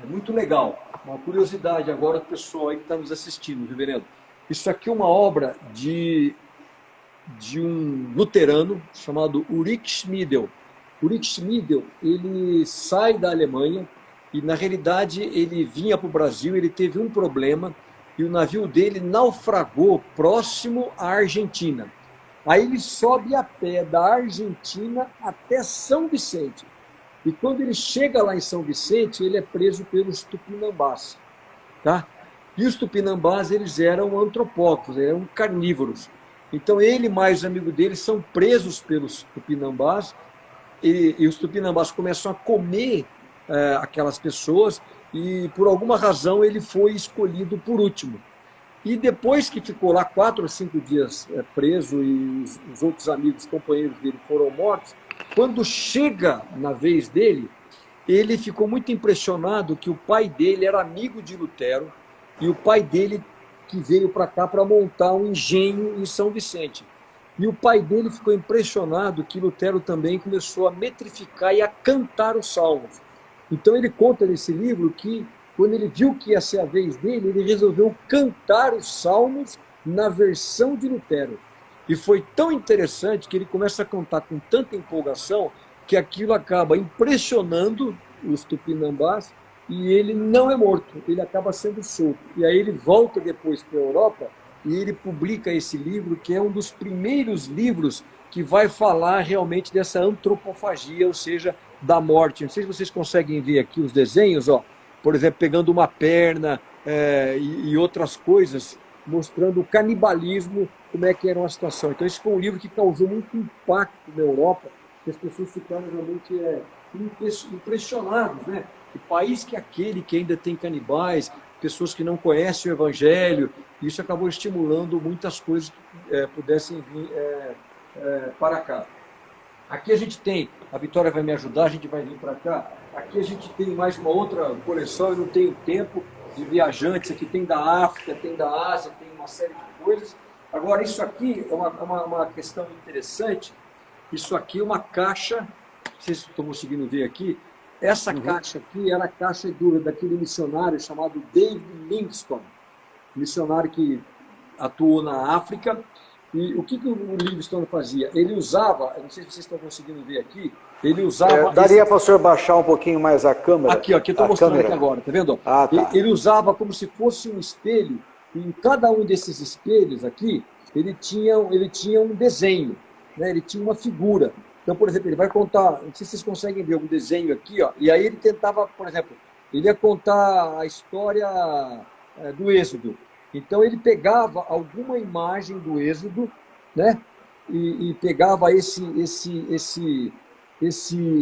muito legal, uma curiosidade agora do pessoal aí que está nos assistindo, reverendo. Isso aqui é uma obra de um luterano chamado Ulrich Schmidl. Ulrich Schmidl, ele sai da Alemanha e, na realidade, ele vinha para o Brasil, ele teve um problema e o navio dele naufragou próximo à Argentina. Aí ele sobe a pé da Argentina até São Vicente. E quando ele chega lá em São Vicente, ele é preso pelos tupinambás. Tá? E os tupinambás, eles eram antropófagos, eram carnívoros. Então ele mais os amigos dele são presos pelos tupinambás e os tupinambás começam a comer aquelas pessoas e por alguma razão ele foi escolhido por último. E depois que ficou lá 4 ou 5 dias preso e os outros amigos, companheiros dele foram mortos, quando chega na vez dele, ele ficou muito impressionado que o pai dele era amigo de Lutero e o pai dele que veio para cá para montar um engenho em São Vicente. E o pai dele ficou impressionado que Lutero também começou a metrificar e a cantar os salmos. Então ele conta nesse livro que, quando ele viu que ia ser a vez dele, ele resolveu cantar os salmos na versão de Lutero. E foi tão interessante que ele começa a cantar com tanta empolgação que aquilo acaba impressionando os tupinambás e ele não é morto, ele acaba sendo solto. E aí ele volta depois para a Europa e ele publica esse livro, que é um dos primeiros livros que vai falar realmente dessa antropofagia, ou seja, da morte. Não sei se vocês conseguem ver aqui os desenhos, ó, por exemplo, pegando uma perna e outras coisas, mostrando o canibalismo, como é que era uma situação. Então esse foi um livro que causou muito impacto na Europa, que as pessoas ficaram realmente impressionadas, né? Que país que é aquele que ainda tem canibais, pessoas que não conhecem o Evangelho. Isso acabou estimulando muitas coisas que pudessem vir para cá. Aqui a gente tem, a Vitória vai me ajudar, a gente vai vir para cá. Aqui a gente tem mais uma outra coleção, eu não tenho tempo, de viajantes. Aqui tem da África, tem da Ásia, tem uma série de coisas. Agora, isso aqui é uma questão interessante. Isso aqui é uma caixa, não sei se estão conseguindo ver aqui. Essa caixa aqui era a caixa daquele missionário chamado David Livingstone, missionário que atuou na África. E o que o Livingstone fazia? Ele usava, não sei se vocês estão conseguindo ver aqui, ele usava... daria para o senhor baixar um pouquinho mais a câmera? Aqui, ó, que eu estou mostrando aqui agora, tá vendo? Ah, tá. Ele usava como se fosse um espelho, e em cada um desses espelhos aqui, ele tinha um desenho, né? Ele tinha uma figura. Então, por exemplo, ele vai contar, não sei se vocês conseguem ver um desenho aqui, ó, e aí ele tentava, por exemplo, ele ia contar a história do Êxodo. Então ele pegava alguma imagem do Êxodo, né? E pegava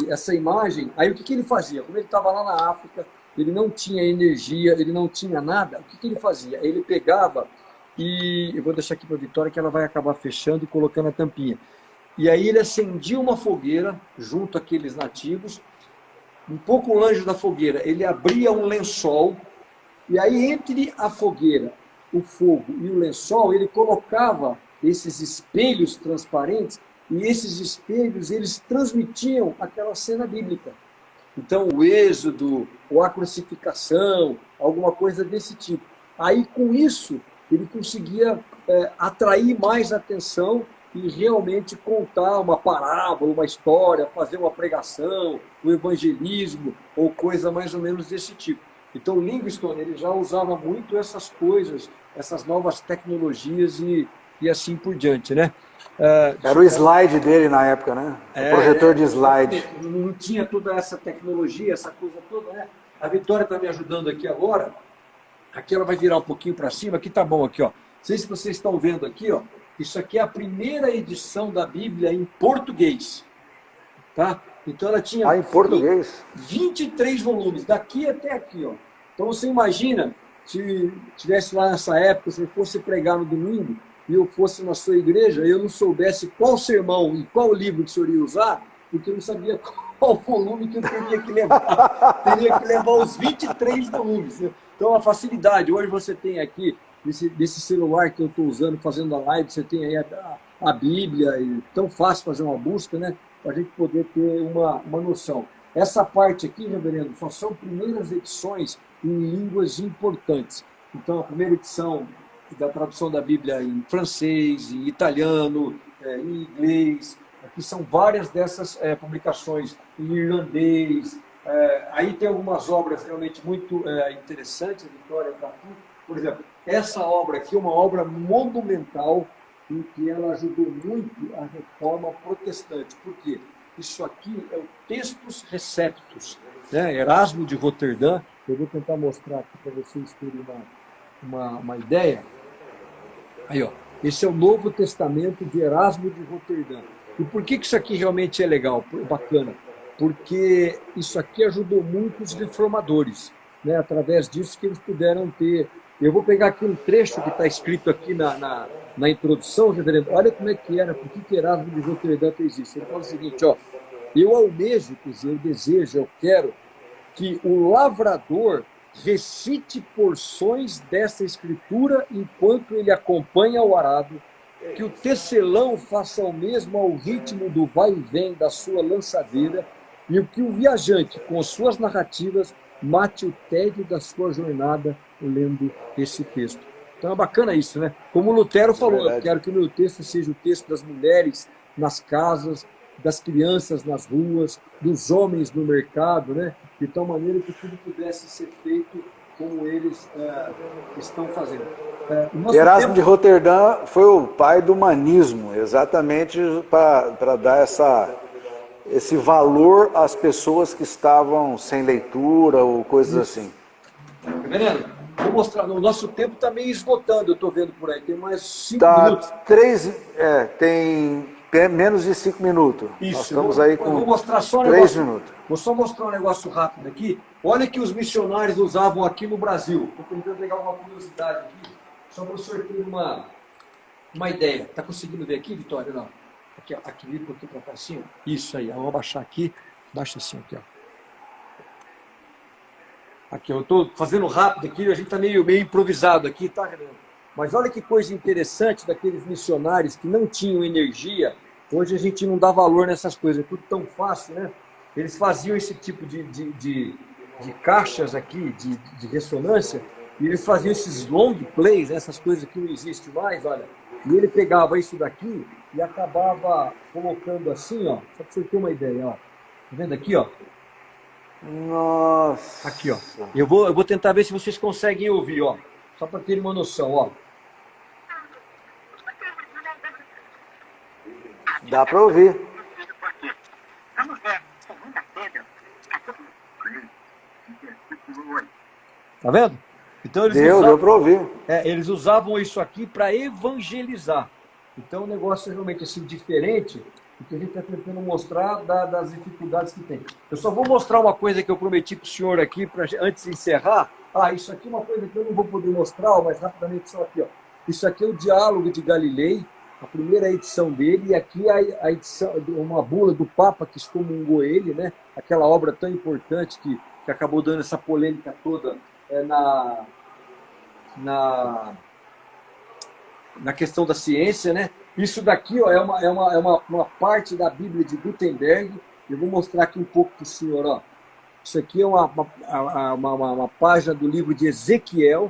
essa imagem. Aí o que ele fazia? Como ele estava lá na África, ele não tinha energia, ele não tinha nada. O que ele fazia? Ele pegava e eu vou deixar aqui para a Vitória que ela vai acabar fechando e colocando a tampinha. E aí ele acendia uma fogueira junto àqueles nativos. Um pouco longe da fogueira, ele abria um lençol. E aí entre a fogueira, o fogo e o lençol, ele colocava esses espelhos transparentes, e esses espelhos, eles transmitiam aquela cena bíblica. Então, o Êxodo, ou a crucificação, alguma coisa desse tipo. Aí, com isso, ele conseguia atrair mais atenção e realmente contar uma parábola, uma história, fazer uma pregação, um evangelismo, ou coisa mais ou menos desse tipo. Então, o Livingstone, ele já usava muito essas coisas, essas novas tecnologias e assim por diante, né? Era o slide dele na época, né? O projetor de slide. Não tinha toda essa tecnologia, essa coisa toda, né? A Vitória está me ajudando aqui agora. Aqui ela vai virar um pouquinho para cima. Aqui tá bom, aqui, ó. Não sei se vocês estão vendo aqui, ó. Isso aqui é a primeira edição da Bíblia em português, tá? Então ela tinha em português? 23 volumes, daqui até aqui, ó. Então você imagina, se tivesse lá nessa época, se eu fosse pregar no domingo e eu fosse na sua igreja e eu não soubesse qual sermão e qual livro que o senhor ia usar, porque eu não sabia qual volume que eu teria que levar. Teria que levar os 23 volumes. Então a facilidade, hoje você tem aqui, desse celular que eu estou usando, fazendo a live, você tem aí a Bíblia, e tão fácil fazer uma busca, né? Para a gente poder ter uma noção. Essa parte aqui, reverendo, só são primeiras edições em línguas importantes. Então, a primeira edição da tradução da Bíblia em francês, em italiano, em inglês. Aqui são várias dessas publicações em irlandês. Aí tem algumas obras realmente muito interessantes, a Vitória está aqui. Por exemplo, essa obra aqui é uma obra monumental, em que ela ajudou muito a reforma protestante. Por quê? Isso aqui é o Textus Receptus, né? Erasmo de Roterdã. Eu vou tentar mostrar aqui para vocês terem uma ideia. Aí, ó, esse é o Novo Testamento de Erasmo de Roterdã. E por que isso aqui realmente é legal, bacana? Porque isso aqui ajudou muito os reformadores, né? Através disso que eles puderam ter... Eu vou pegar aqui um trecho que está escrito aqui na introdução, reverendo. Olha como é que era, por que Erasmo de Roterdã fez isso. Ele fala o seguinte, ó, eu almejo, quer dizer, eu desejo, eu quero que o lavrador recite porções dessa escritura enquanto ele acompanha o arado, que o tecelão faça o mesmo ao ritmo do vai e vem da sua lançadeira, e que o viajante, com suas narrativas, mate o tédio da sua jornada lendo esse texto. Então é bacana isso, né? Como o Lutero falou, eu quero que o meu texto seja o texto das mulheres nas casas, das crianças nas ruas, dos homens no mercado, né? De tal maneira que tudo pudesse ser feito como eles estão fazendo. Erasmo de Roterdã foi o pai do humanismo, exatamente para dar esse valor às pessoas que estavam sem leitura ou coisas assim. Reverendo, vou mostrar, o nosso tempo está meio esgotando, eu estou vendo por aí, tem mais 5 minutos. Tem menos de 5 minutos. Isso, nós estamos aí com vou mostrar só um 3 negócio, minutos. Vou só mostrar um negócio rápido aqui. Olha que os missionários usavam aqui no Brasil. Estou tentando pegar uma curiosidade aqui, só para o senhor ter uma ideia. Está conseguindo ver aqui, Vitória? Não. Aqui, ó, aqui, vira um pouquinho para cá assim, ó. Isso aí, vamos abaixar aqui. Baixa assim, aqui, ó. Aqui, eu estou fazendo rápido aqui, a gente está meio improvisado aqui, tá, Renan? Mas olha que coisa interessante daqueles missionários que não tinham energia. Hoje a gente não dá valor nessas coisas, é tudo tão fácil, né? Eles faziam esse tipo de caixas aqui, de ressonância, e eles faziam esses long plays, essas coisas que não existem mais, olha. E ele pegava isso daqui e acabava colocando assim, ó, só para você ter uma ideia, ó. Tá vendo aqui, ó? Nossa! Aqui, ó. Eu vou tentar ver se vocês conseguem ouvir, ó. Só para terem uma noção, ó. Dá para ouvir. Tá vendo? Então deu para ouvir. Eles usavam isso aqui para evangelizar. Então o negócio é realmente assim diferente do que a gente está tentando mostrar das dificuldades que tem. Eu só vou mostrar uma coisa que eu prometi para o senhor aqui, antes de encerrar. Isso aqui é uma coisa que eu não vou poder mostrar, mas rapidamente só aqui, ó. Isso aqui é o Diálogo de Galilei, a primeira edição dele, e aqui a edição, uma bula do Papa que excomungou ele, né? Aquela obra tão importante que acabou dando essa polêmica toda na questão da ciência, né? Isso daqui, ó, é uma parte da Bíblia de Gutenberg. Eu vou mostrar aqui um pouco para o senhor, ó. Isso aqui é uma página do livro de Ezequiel,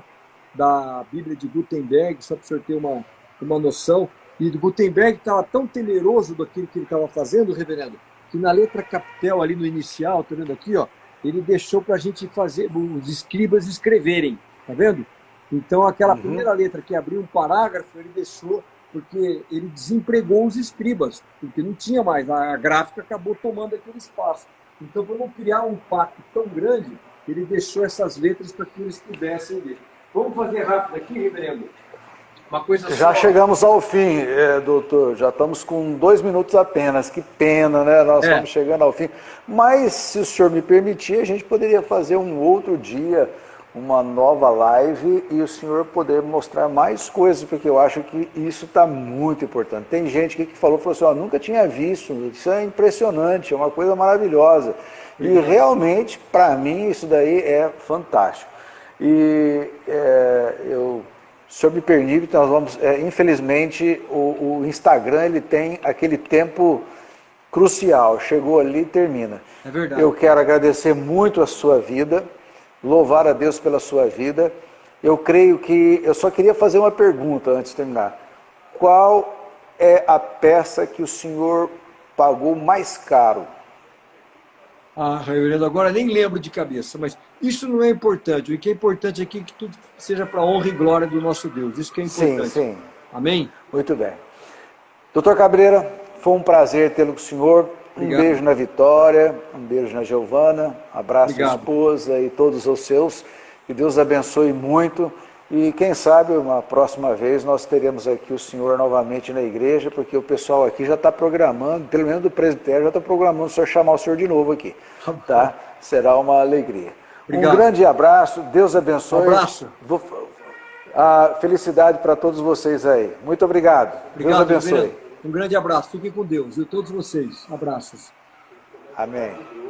da Bíblia de Gutenberg, só para o senhor ter uma noção. E Gutenberg estava tão temeroso daquilo que ele estava fazendo, reverendo, que na letra capital ali no inicial, tá vendo aqui, ó, ele deixou para a gente fazer, os escribas escreverem, tá vendo? Então aquela primeira letra que abriu um parágrafo, ele deixou, porque ele desempregou os escribas, porque não tinha mais, a gráfica acabou tomando aquele espaço. Então, para não criar um impacto tão grande, ele deixou essas letras para que eles pudessem ler. Vamos fazer rápido aqui, reverendo? Uma coisa já chegamos ao fim, doutor. Já estamos com 2 minutos apenas. Que pena, né? Nós estamos chegando ao fim. Mas, se o senhor me permitir, a gente poderia fazer um outro dia, uma nova live, e o senhor poder mostrar mais coisas, porque eu acho que isso está muito importante. Tem gente que falou assim, nunca tinha visto, isso é impressionante, é uma coisa maravilhosa. E realmente, para mim, isso daí é fantástico. E se o senhor me permite, nós vamos, infelizmente, o Instagram ele tem aquele tempo crucial, chegou ali e termina. É verdade. Eu quero agradecer muito a sua vida, louvar a Deus pela sua vida. Eu creio que, eu só queria fazer uma pergunta antes de terminar. Qual é a peça que o senhor pagou mais caro? Reverendo, agora nem lembro de cabeça, mas isso não é importante. O que é importante aqui é que tudo seja para a honra e glória do nosso Deus. Isso que é importante. Sim. Amém? Muito bem. Doutor Cabreira, foi um prazer tê-lo com o senhor. Obrigado. Um beijo na Vitória, um beijo na Giovana, abraço à Obrigado. esposa e todos os seus. Que Deus abençoe muito. E quem sabe, uma próxima vez, nós teremos aqui o senhor novamente na igreja, porque o pessoal aqui já está programando, pelo menos do presbitério, já está programando o senhor chamar o senhor de novo aqui. Tá? Será uma alegria. Obrigado. Um grande abraço, Deus abençoe. Um abraço. A felicidade para todos vocês aí. Muito obrigado. Deus abençoe. Um grande abraço. Fiquem com Deus e todos vocês. Abraços. Amém.